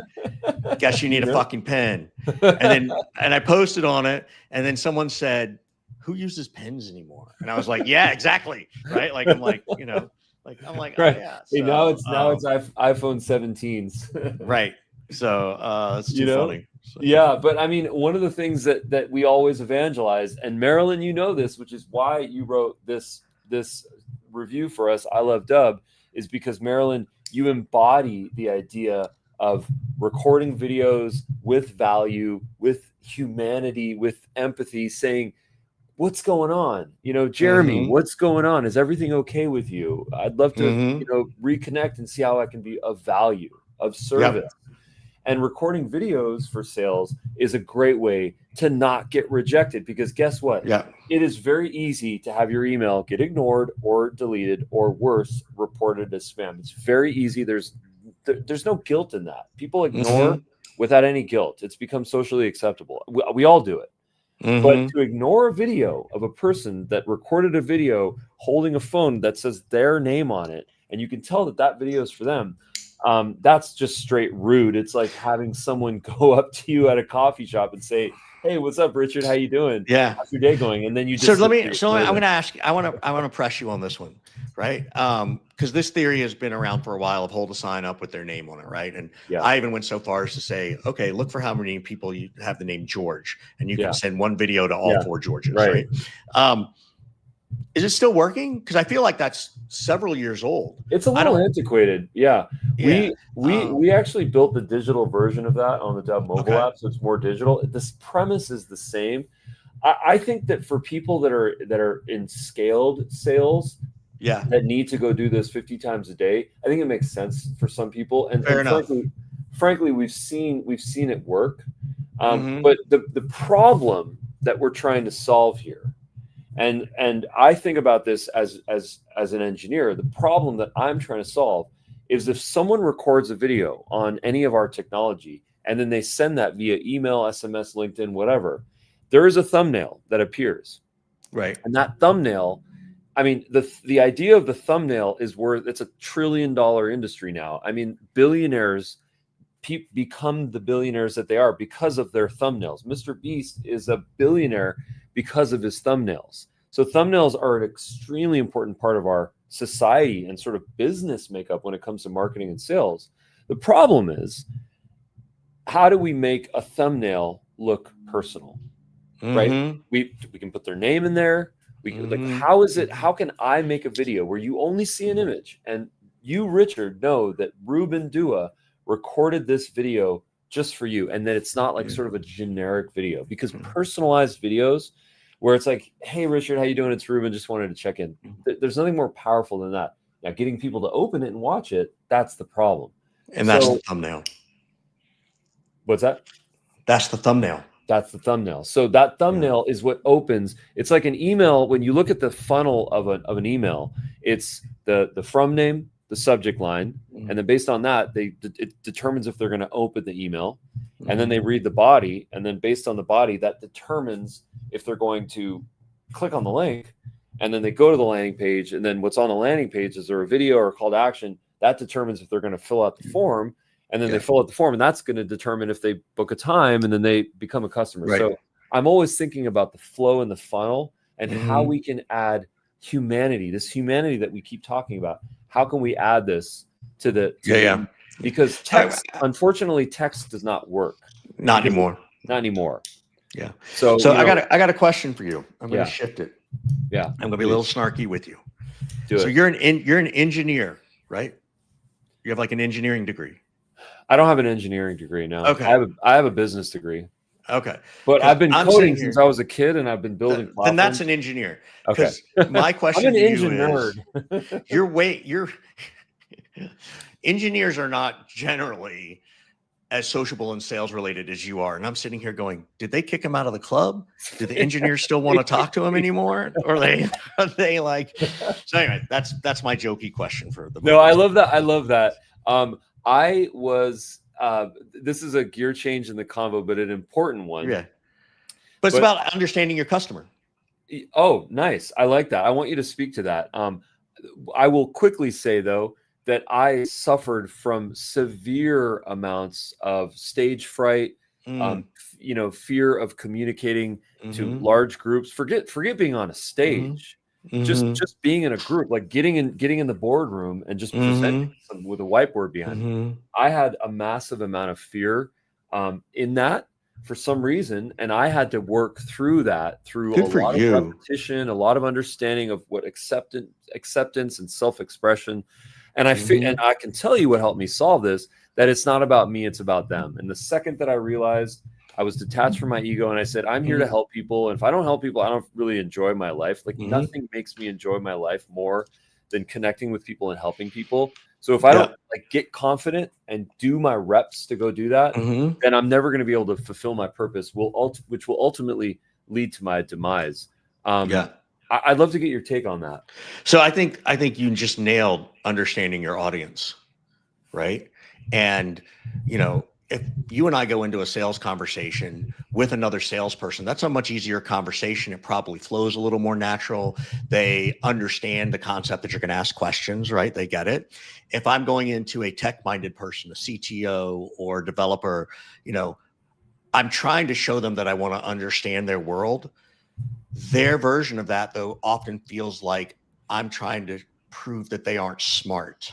Guess you need a fucking pen. And I posted on it, and then someone said, who uses pens anymore? And I was like, yeah, exactly. Right. Like, I'm like, you know, like, I'm like, right. oh yeah. So, hey, now it's iPhone 17s. Right. So it's too funny. So. Yeah, but I mean, one of the things that we always evangelize, and Marilyn, you know this, which is why you wrote this review for us, I Love Dub, is because Marilyn, you embody the idea of recording videos with value, with humanity, with empathy, saying, what's going on? You know, Jeremy, what's going on? Is everything okay with you? I'd love to, you know, reconnect and see how I can be of value, of service. Yep. And recording videos for sales is a great way to not get rejected, because guess what? Yeah. It is very easy to have your email get ignored or deleted, or worse, reported as spam. It's very easy. There's no guilt in that. People ignore without any guilt. It's become socially acceptable. We all do it. But to ignore a video of a person that recorded a video holding a phone that says their name on it, and you can tell that that video is for them, that's just straight rude. It's like having someone go up to you at a coffee shop and say, hey, what's up, Richard? How you doing? Yeah. How's your day going? And then you just I'm going to ask, I want to press you on this one, right? Because this theory has been around for a while of hold a sign up with their name on it, right? And I even went so far as to say, okay, look for how many people you have the name George, and you can send one video to all 4 Georges, right? Is it still working? Because I feel like that's several years old. It's a little antiquated. Yeah. We actually built the digital version of that on the Dub mobile app, so it's more digital. This premise is the same. I think that for people that are in scaled sales, that need to go do this 50 times a day, I think it makes sense for some people. And frankly, we've seen it work. But the problem that we're trying to solve here, and I think about this as an engineer, the problem that I'm trying to solve is if someone records a video on any of our technology and then they send that via email, SMS, LinkedIn, whatever, there is a thumbnail that appears. Right. And that thumbnail, I mean, the idea of the thumbnail is it's a $1 trillion industry now. I mean, billionaires become the billionaires that they are because of their thumbnails. Mr. Beast is a billionaire because of his thumbnails. So thumbnails are an extremely important part of our society and sort of business makeup when it comes to marketing and sales. The problem is, how do we make a thumbnail look personal? Right? We can put their name in there. We can, like, how can I make a video where you only see an image and you, Richard, know that Ruben Dua recorded this video just for you, and that it's not like sort of a generic video? Because personalized videos where it's like, hey, Richard, how you doing? It's Ruben, just wanted to check in. There's nothing more powerful than that. Now, getting people to open it and watch it, that's the problem. And that's the thumbnail. What's that? That's the thumbnail. That's the thumbnail. So that thumbnail is what opens. It's like an email. When you look at the funnel of an email, it's the from name, the subject line, and then based on that, it determines if they're going to open the email, and then they read the body, and then based on the body, that determines if they're going to click on the link, and then they go to the landing page, and then what's on the landing page, is there a video or a call to action that determines if they're going to fill out the form, and then they fill out the form, and that's going to determine if they book a time, and then they become a customer. Right. So I'm always thinking about the flow in the funnel and how we can add humanity, this humanity that we keep talking about. How can we add this to the because text, unfortunately, text does not work. Not anymore. Not anymore. Yeah. So I got a question for you. I'm going to shift it. Yeah. I'm going to be a little snarky with you. So you're an engineer, right? You have like an engineering degree. I don't have an engineering degree. No. Okay. I have a business degree. Okay. But I've been coding since I was a kid, and I've been building platforms. Then that's an engineer. Okay. My question I'm an to engine you nerd. Your engineers are not generally as sociable and sales related as you are. And I'm sitting here going, did they kick him out of the club? Do the engineers still want to talk to him anymore? Or are they like, so anyway, that's my jokey question for the. No, I love that. I love that. I was, this is a gear change in the convo, but an important one. Yeah. But it's about understanding your customer. Oh, nice. I like that. I want you to speak to that. I will quickly say, though, that I suffered from severe amounts of stage fright, fear of communicating to large groups. Forget being on a stage. Just being in a group, like getting in the boardroom and just presenting with a whiteboard behind me. I had a massive amount of fear in that for some reason, and I had to work through that through Good a for lot of you. repetition, a lot of understanding of what acceptance and self-expression. And and I can tell you what helped me solve this, that it's not about me, it's about them. And the second that I realized I was detached from my ego and I said, I'm here to help people. And if I don't help people, I don't really enjoy my life. Like nothing makes me enjoy my life more than connecting with people and helping people. So if I don't like get confident and do my reps to go do that, then I'm never going to be able to fulfill my purpose, which will ultimately lead to my demise. I'd love to get your take on that. So I think you just nailed understanding your audience, right? And if you and I go into a sales conversation with another salesperson, that's a much easier conversation. It probably flows a little more natural. They understand the concept that you're going to ask questions, right? They get it. If I'm going into a tech-minded person, a CTO or developer, I'm trying to show them that I want to understand their world. Their version of that, though, often feels like I'm trying to prove that they aren't smart,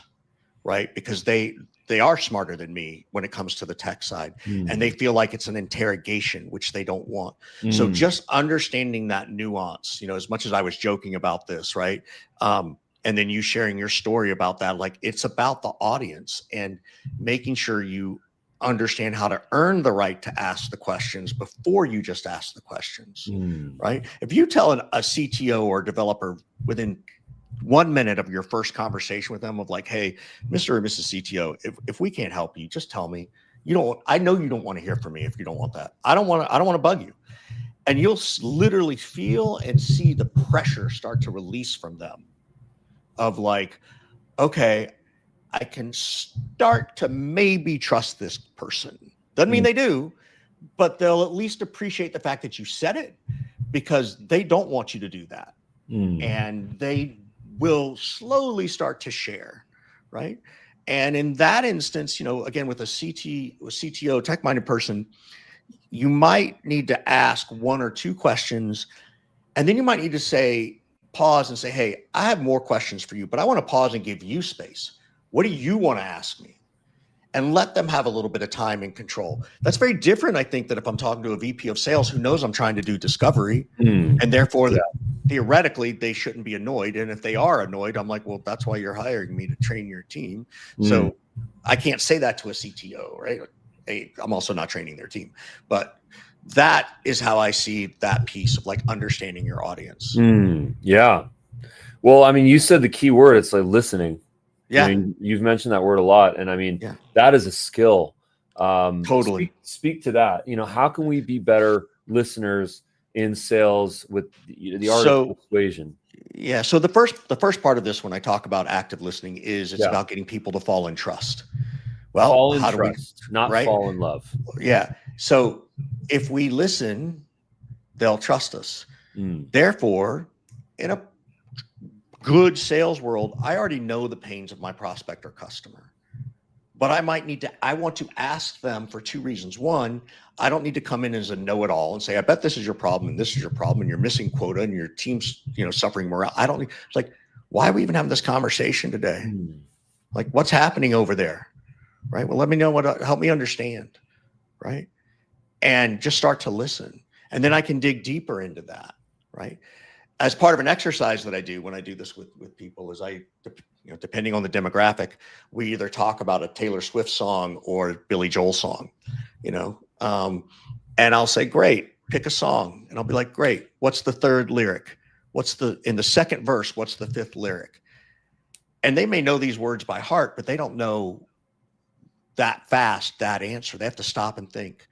right? Because they are smarter than me when it comes to the tech side, and they feel like it's an interrogation, which they don't want. So just understanding that nuance, as much as I was joking about this, right? And then you sharing your story about that, like it's about the audience and making sure you understand how to earn the right to ask the questions before you just ask the questions, right? If you tell a CTO or developer within 1 minute of your first conversation with them of like, hey, Mr. or Mrs. CTO, if we can't help you, just tell me. I know you don't want to hear from me if you don't want that. I don't want to bug you. And you'll literally feel and see the pressure start to release from them of like, okay, I can start to maybe trust this person. Doesn't mean they do, but they'll at least appreciate the fact that you said it, because they don't want you to do that. And they will slowly start to share, right? And in that instance, again, with a CTO, tech-minded person, you might need to ask 1 or 2 questions, and then you might need to pause and say, hey, I have more questions for you, but I want to pause and give you space. What do you want to ask me? And let them have a little bit of time and control. That's very different, I think, than if I'm talking to a VP of sales who knows I'm trying to do discovery, and therefore theoretically they shouldn't be annoyed. And if they are annoyed, I'm like, well, that's why you're hiring me, to train your team. So I can't say that to a CTO, right? I'm also not training their team, but that is how I see that piece of like understanding your audience. Yeah. Well, I mean, you said the key word, it's like listening. Yeah. You've mentioned that word a lot. And I mean, that is a skill. Totally. Speak to that. How can we be better listeners in sales with the art of persuasion? Yeah. So the first part of this, when I talk about active listening, is it's about getting people to fall in trust. Well, fall in how trust, do we, not fall in love? Yeah. So if we listen, they'll trust us. Therefore, in a good sales world, I already know the pains of my prospect or customer, but I want to ask them for 2 reasons. One, I don't need to come in as a know-it-all and say, I bet this is your problem and this is your problem and you're missing quota and your team's, suffering morale. It's like, why are we even having this conversation today? Like, what's happening over there? Right. Well, let me know help me understand. Right. And just start to listen. And then I can dig deeper into that. Right. As part of an exercise that I do when I do this with people is depending on the demographic, we either talk about a Taylor Swift song or Billy Joel song, and I'll say, great, pick a song. And I'll be like, great, what's the 3rd lyric? In the 2nd verse, what's the 5th lyric? And they may know these words by heart, but they don't know that fast, that answer. They have to stop and think.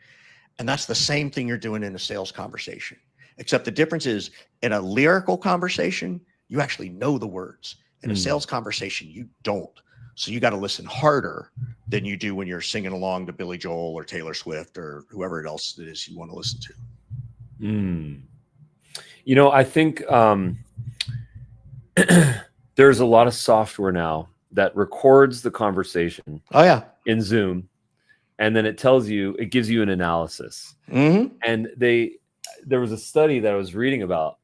And that's the same thing you're doing in a sales conversation. Except the difference is, in a lyrical conversation, you actually know the words. In a sales conversation, you don't. So you got to listen harder than you do when you're singing along to Billy Joel or Taylor Swift or whoever else it is you want to listen to. I think there's a lot of software now that records the conversation. Oh yeah. In Zoom, and then it gives you an analysis. And there was a study that I was reading about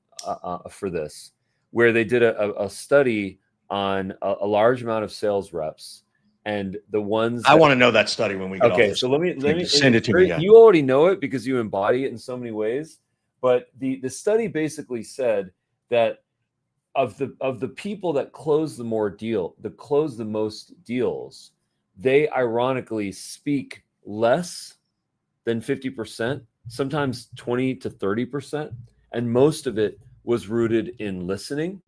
for this, where they did a study on a large amount of sales reps, and the ones I want to know that study when we get off this. So let me send it to me. You already know it because you embody it in so many ways. But the study basically said that of the people that close the most deals, they ironically speak less than 50%, sometimes 20 to 30%. And most of it was rooted in listening.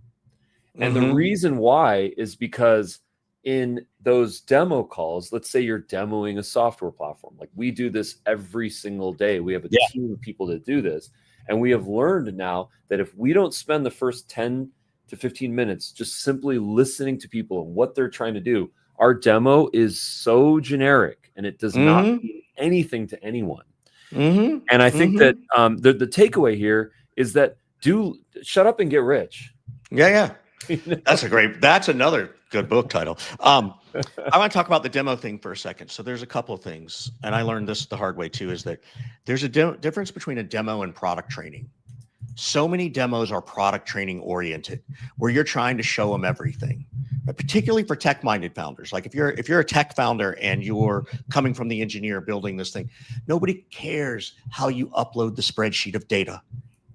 And the reason why is because in those demo calls, let's say you're demoing a software platform. Like we do this every single day. We have a team of people that do this. And we have learned now that if we don't spend the first 10 to 15 minutes just simply listening to people and what they're trying to do, our demo is so generic and it does not mean anything to anyone. And I think that the takeaway here is that shut up and get rich. Yeah. That's another good book title. I want to talk about the demo thing for a second. So there's a couple of things, and I learned this the hard way too, is that there's a difference between a demo and product training. So many demos are product training oriented, where you're trying to show them everything, but particularly for tech-minded founders. Like if you're a tech founder and you're coming from the engineer building this thing, nobody cares how you upload the spreadsheet of data.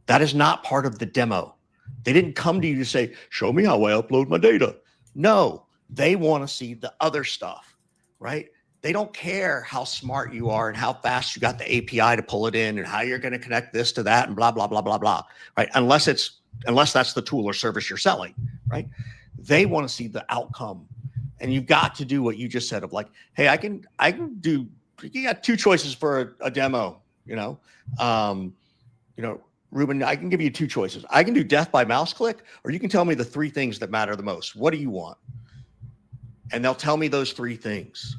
That is not part of the demo. They didn't come to you to say, show me how I upload my data. No, they want to see the other stuff, right? They don't care how smart you are and how fast you got the API to pull it in and how you're going to connect this to that and blah, blah, blah, blah, blah, right? Unless that's the tool or service you're selling, right? They want to see the outcome. And you've got to do what you just said of like, hey, I can do, you got two choices for a demo, Ruben, I can give you two choices. I can do death by mouse click, or you can tell me the three things that matter the most. What do you want? And they'll tell me those three things,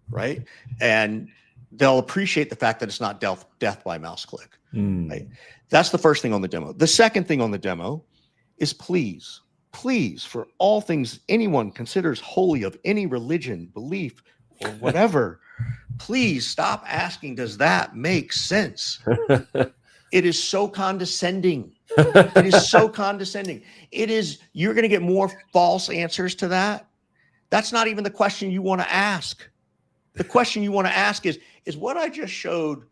right? And they'll appreciate the fact that it's not death by mouse click. Right? That's the first thing on the demo. The second thing on the demo is please, for all things anyone considers holy of any religion, belief, or whatever, please stop asking, does that make sense? It is so condescending. It is so condescending. You're going to get more false answers to that. That's not even the question you want to ask. The question you want to ask is what I just showed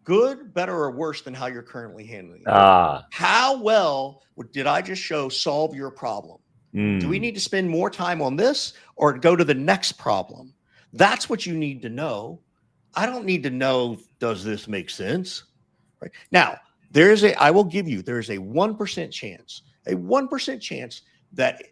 good, better, or worse than how you're currently handling it? How well did I just show solve your problem? Do we need to spend more time on this or go to the next problem? That's what you need to know. I don't need to know, does this make sense? Right. Now, there is a 1% chance that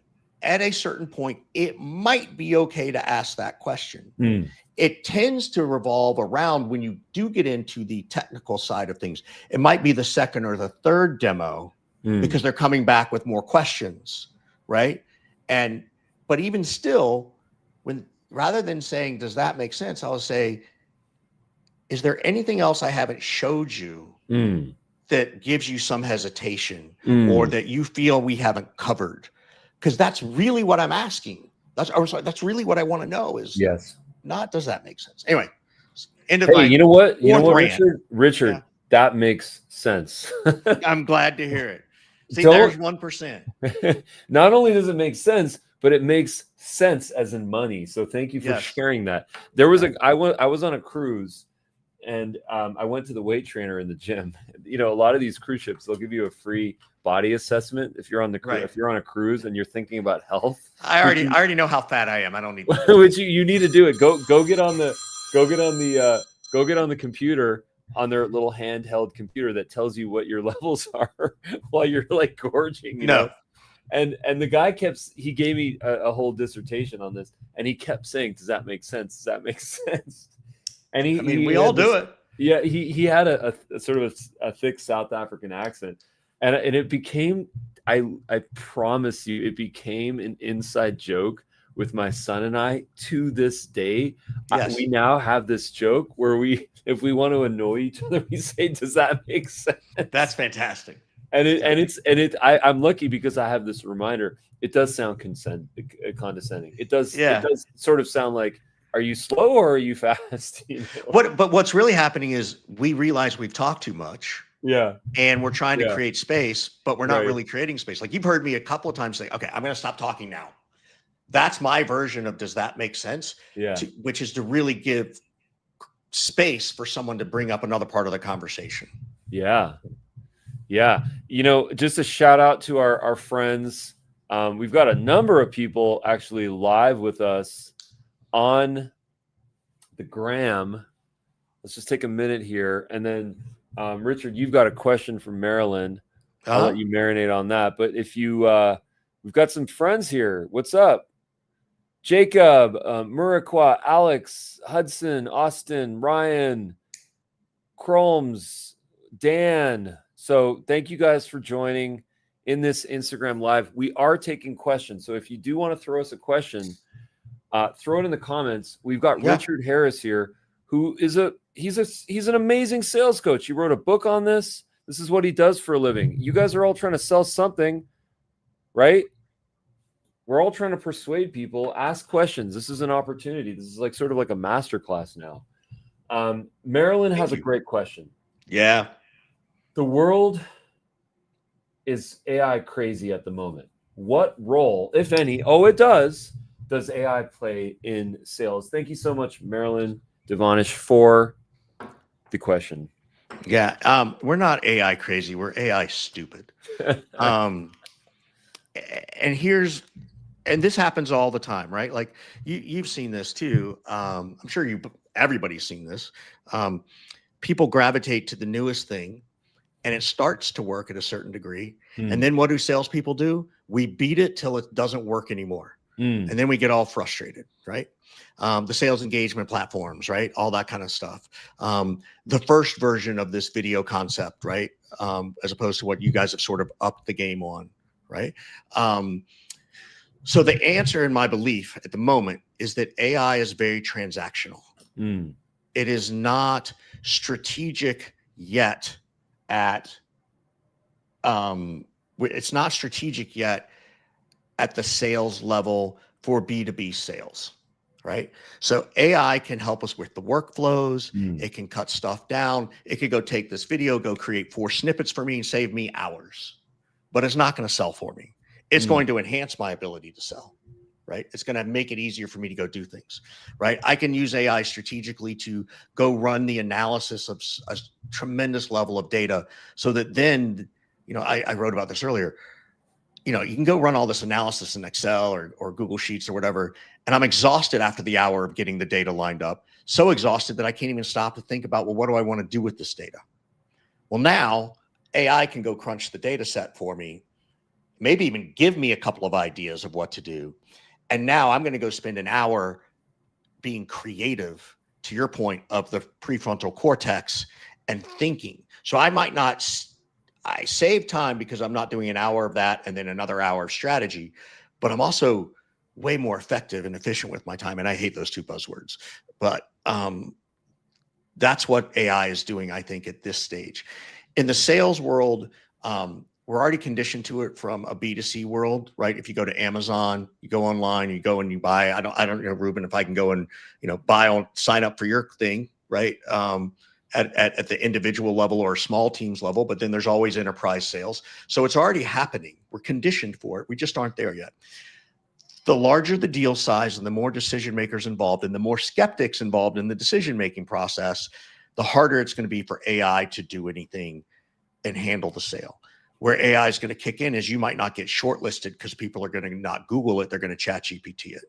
at a certain point, it might be okay to ask that question. It tends to revolve around when you do get into the technical side of things. It might be the second or the third demo because they're coming back with more questions, right? But even still, rather than saying, does that make sense? I'll say, is there anything else I haven't showed you that gives you some hesitation or that you feel we haven't covered? Because that's really what I'm asking. That's really what I want to know is not, does that make sense? Anyway, you know what, Richard, that makes sense. I'm glad to hear it. See, there's 1%. Not only does it make sense, but it makes sense as in money. So thank you for sharing that. There was I was on a cruise. And I went to the weight trainer in the gym. A lot of these cruise ships, they'll give you a free body assessment if you're on if you're on a cruise and you're thinking about health. I already know how fat I am. I don't need which you need to do it. Go get on the computer, on their little handheld computer that tells you what your levels are while you're like gorging. You know? And the guy he gave me a whole dissertation on this, and he kept saying, "Does that make sense? Does that make sense?" And we all do it. Yeah, he had a sort of a thick South African accent, and it became, I promise you, it became an inside joke with my son and I to this day. We now have this joke where if we want to annoy each other, we say, "Does that make sense?" That's fantastic. I'm lucky because I have this reminder. It does sound condescending. It does sort of sound like, are you slow or are you fast? But what's really happening is we realize we've talked too much. Yeah. And we're trying to create space, but we're not really creating space. Like you've heard me a couple of times say, okay, I'm going to stop talking now. That's my version of, does that make sense? Yeah. Which is to really give space for someone to bring up another part of the conversation. Yeah. Yeah. Just a shout out to our friends. We've got a number of people actually live with us on the gram. Let's just take a minute here. And then, Richard, you've got a question from Marilyn. I'll let you marinate on that. But if you, we've got some friends here. What's up? Jacob, Muraqua, Alex, Hudson, Austin, Ryan, Chromes, Dan. So thank you guys for joining in this Instagram live. We are taking questions. So if you do want to throw us a question, throw it in the comments. We've got Richard Harris here, who is he's an amazing sales coach. He wrote a book on this. This is what he does for a living. You guys are all trying to sell something, right? We're all trying to persuade people. Ask questions. This is an opportunity. This is like sort of like a masterclass now. Marilyn has a great question. Yeah. The world is AI crazy at the moment. What role, if any, does AI play in sales? Thank you so much, Marilyn Devonish, for the question. Yeah. We're not AI crazy. We're AI stupid. And this happens all the time, right? Like you've seen this too. I'm sure everybody's seen this. People gravitate to the newest thing and it starts to work at a certain degree. And then what do salespeople do? We beat it till it doesn't work anymore. And then we get all frustrated, right? The sales engagement platforms, right? All that kind of stuff. The first version of this video concept, right? As opposed to what you guys have sort of upped the game on, right? So the answer, in my belief at the moment, is that AI is very transactional. It is not strategic yet it's not strategic yet at the sales level for B2B sales, right? So AI can help us with the workflows. It can cut stuff down. It could go take this video, go create 4 snippets for me and save me hours, but it's not going to sell for me. It's going to enhance my ability to sell, right? It's going to make it easier for me to go do things, right? I can use AI strategically to go run the analysis of a tremendous level of data so that then, I wrote about this earlier, you can go run all this analysis in Excel or Google Sheets or whatever. And I'm exhausted after the hour of getting the data lined up, so exhausted that I can't even stop to think about, well, what do I want to do with this data? Well, now AI can go crunch the data set for me, maybe even give me a couple of ideas of what to do. And now I'm going to go spend an hour being creative, to your point, of the prefrontal cortex and thinking. So I save time because I'm not doing an hour of that and then another hour of strategy, but I'm also way more effective and efficient with my time. And I hate those 2 buzzwords, but that's what AI is doing, I think, at this stage. In the sales world, we're already conditioned to it from a B2C world, right? If you go to Amazon, you go online, you go and you buy. I don't know, Ruben, if I can go and sign up for your thing, right? At the individual level or small teams level, but then there's always enterprise sales. So it's already happening. We're conditioned for it. We just aren't there yet. The larger the deal size and the more decision makers involved and the more skeptics involved in the decision-making process, the harder it's going to be for AI to do anything and handle the sale. Where AI is going to kick in is you might not get shortlisted because people are going to not Google it. They're going to chat GPT it.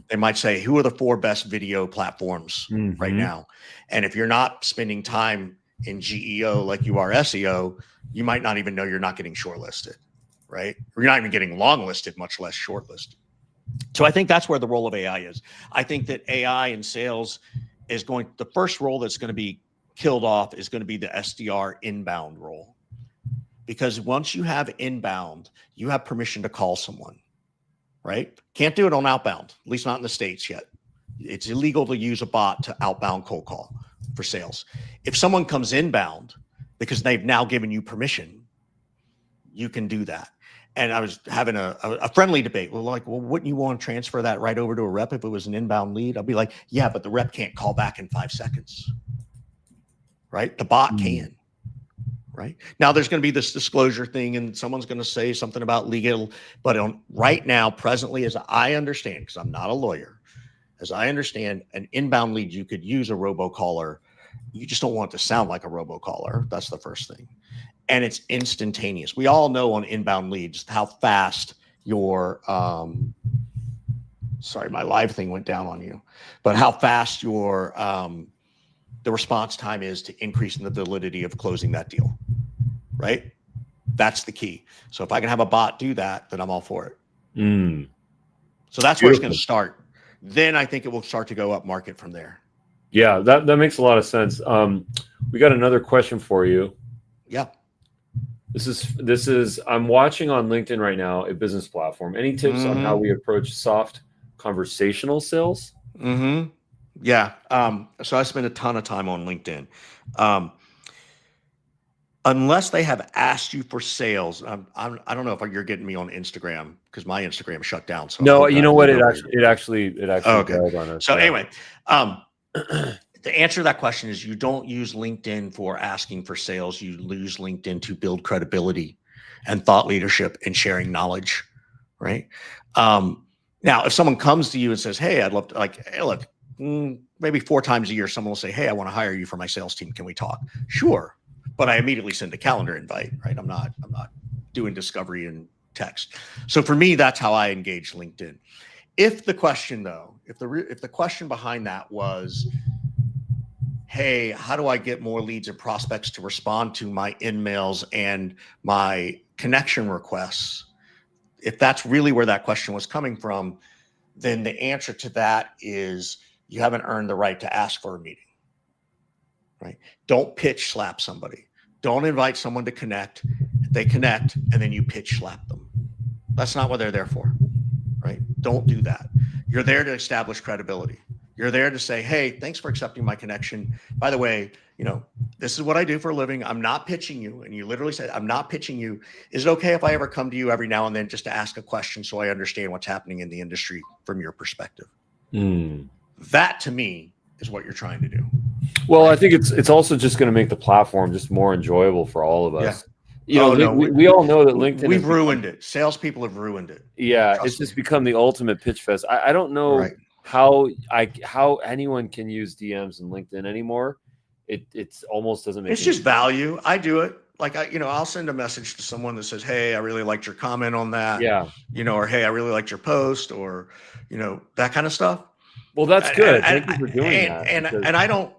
They might say, who are the 4 best video platforms right now? And if you're not spending time in GEO like you are SEO, you might not even know you're not getting shortlisted, right? Or you're not even getting long-listed, much less shortlisted. So I think that's where the role of AI is. I think that AI in sales is the first role that's going to be killed off is going to be the SDR inbound role. Because once you have inbound, you have permission to call someone, right? Can't do it on outbound, at least not in the States yet. It's illegal to use a bot to outbound cold call for sales. If someone comes inbound because they've now given you permission, you can do that. And I was having a friendly debate. Well, wouldn't you want to transfer that right over to a rep if it was an inbound lead? I'll be like, yeah, but the rep can't call back in 5 seconds, right? The bot can. Right now, there's going to be this disclosure thing, and someone's going to say something about legal. But right now, presently, as I understand, because I'm not a lawyer, as I understand, an inbound lead, you could use a robocaller. You just don't want it to sound like a robocaller. That's the first thing, and it's instantaneous. We all know on inbound leads how fast your sorry, my live thing went down on you, but how fast your the response time is to increasing the validity of closing that deal, right? That's the key. So if I can have a bot do that, then I'm all for it. So that's where it's going to start. Then I think it will start to go up market from there. Yeah, that makes a lot of sense. We got another question for you. Yeah. This is I'm watching on LinkedIn right now, a business platform. Any tips on how we approach soft conversational sales? Yeah. So I spend a ton of time on LinkedIn. Unless they have asked you for sales, I don't know if you're getting me on Instagram because my Instagram shut down. So no, you know what? It actually okay. On us. So anyway, the answer to that question is you don't use LinkedIn for asking for sales. You use LinkedIn to build credibility and thought leadership and sharing knowledge, right? Now, if someone comes to you and says, "Hey, I'd love to," like, hey, look. Maybe 4 times a year, someone will say, "Hey, I want to hire you for my sales team. Can we talk?" Sure. But I immediately send a calendar invite, right? I'm not doing discovery and text. So for me, that's how I engage LinkedIn. If the question though, if the question behind that was, "Hey, how do I get more leads and prospects to respond to my in-mails and my connection requests?" If that's really where that question was coming from, then the answer to that is you haven't earned the right to ask for a meeting, right? Don't pitch slap somebody. Don't invite someone to connect. They connect and then you pitch slap them. That's not what they're there for, right? Don't do that. You're there to establish credibility. You're there to say, "Hey, thanks for accepting my connection. By the way, this is what I do for a living. I'm not pitching you." And you literally said, "I'm not pitching you. Is it okay if I ever come to you every now and then just to ask a question so I understand what's happening in the industry from your perspective?" That to me is what you're trying to do. Well, right? I think it's also just going to make the platform just more enjoyable for all of us. Yeah. We all know that LinkedIn. We've ruined it. Salespeople have ruined it. Yeah, it's just become the ultimate pitch fest. I don't know. Right. How anyone can use DMs in LinkedIn anymore. It's almost doesn't make. It's just value. I do it. Like I'll send a message to someone that says, "Hey, I really liked your comment on that." Yeah. Or, "Hey, I really liked your post," or that kind of stuff. Well, that's good. Thank you for doing that. And I don't.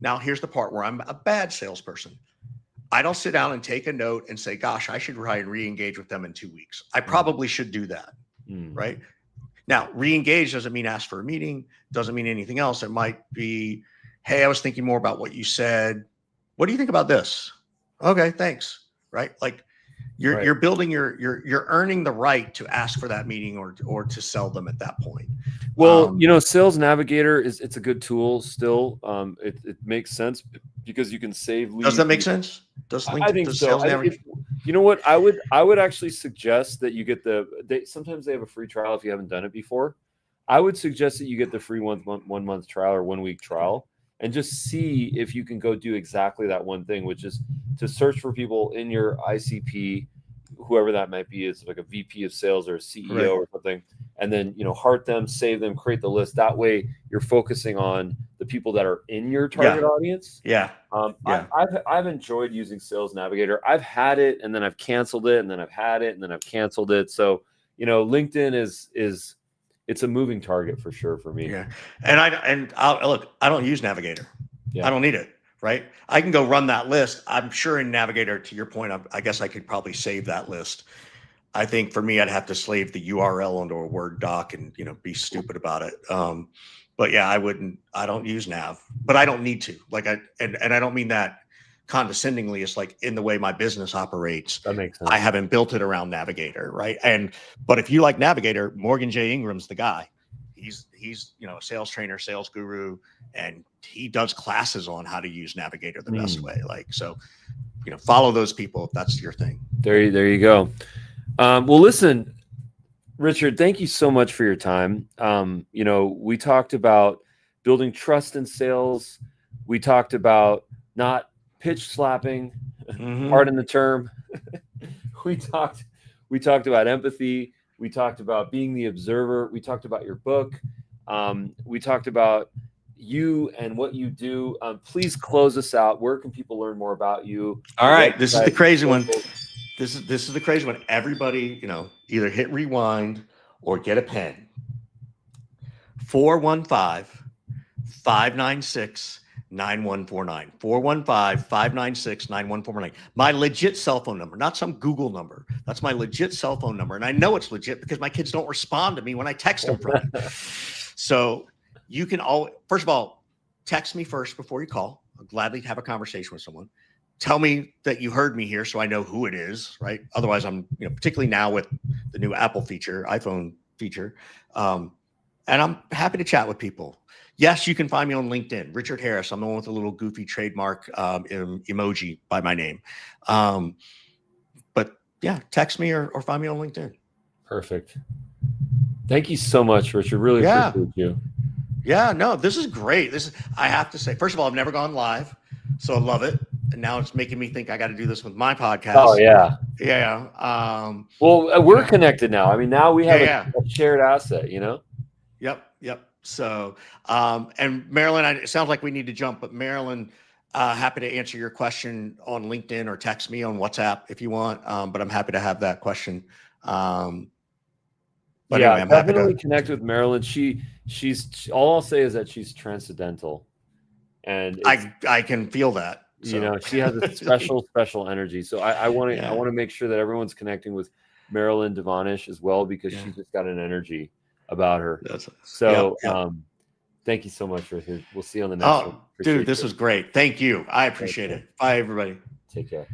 Now here's the part where I'm a bad salesperson. I don't sit down and take a note and say, "Gosh, I should try and re-engage with them in 2 weeks." I probably should do that, right? Now, re-engage doesn't mean ask for a meeting, doesn't mean anything else. It might be, "Hey, I was thinking more about what you said. What do you think about this?" "Okay, thanks." Right? Like you're building you're earning the right to ask for that meeting or to sell them at that point. Well, Sales Navigator it's a good tool still. It makes sense because you can save leads. Does that make sense? I think so. You know what? I would actually suggest that you get sometimes they have a free trial if you haven't done it before. I would suggest that you get the free 1 month trial or 1 week trial and just see if you can go do exactly that one thing, which is to search for people in your ICP, whoever that might be, is like a VP of sales or a CEO or something, and then heart them, save them, create the list. That way you're focusing on the people that are in your target audience. I've enjoyed using Sales Navigator. I've had it and then I've canceled it, and then I've had it and then I've canceled it. So LinkedIn is it's a moving target for sure for me. Yeah, and I don't use Navigator. I don't need it. Right? I can go run that list. I'm sure in Navigator, to your point, I guess I could probably save that list. I think for me, I'd have to slave the URL onto a Word doc and, be stupid about it. But yeah, I don't use Nav, but I don't need to. Like I don't mean that condescendingly. It's like in the way my business operates. That makes sense. I haven't built it around Navigator. Right. But if you like Navigator, Morgan J. Ingram's the guy. He's a sales trainer, sales guru, and he does classes on how to use Navigator the best way. Like, so, follow those people if that's your thing. There you go. Well, listen, Richard, thank you so much for your time. We talked about building trust in sales. We talked about not pitch slapping, pardon the term. We talked about empathy. We talked about being the observer. We talked about your book. We talked about you and what you do. Please close us out. Where can people learn more about you? All right. This is the crazy one. This is the crazy one. Everybody, either hit rewind or get a pen. 415-596-9149. 415-596-9149. My legit cell phone number, not some Google number. That's my legit cell phone number. And I know it's legit because my kids don't respond to me when I text them from it. So you can first of all, text me first before you call. I'll gladly have a conversation with someone. Tell me that you heard me here so I know who it is, right? Otherwise, I'm, particularly now with the new iPhone feature, and I'm happy to chat with people. Yes, you can find me on LinkedIn. Richard Harris. I'm the one with a little goofy trademark emoji by my name. But yeah, text me or find me on LinkedIn. Perfect. Thank you so much, Richard. Really appreciate you. Yeah, no, this is great. I have to say, first of all, I've never gone live, so I love it. And now it's making me think I got to do this with my podcast. Oh yeah. Yeah. Well, we're connected now. I mean, now we have a shared asset, Yep. So, and Marilyn, it sounds like we need to jump, but Marilyn, happy to answer your question on LinkedIn or text me on WhatsApp if you want. But I'm happy to have that question. But yeah, anyway, I'm definitely connect with Marilyn. She's all I'll say is that she's transcendental, and I can feel that. So. She has a special energy. So I want to make sure that everyone's connecting with Marilyn Devonish as well, because she's just got an energy about her. Thank you so much, Richard. We'll see you on the next one. Dude, this was great. Thank you. I appreciate it. Bye, everybody. Take care.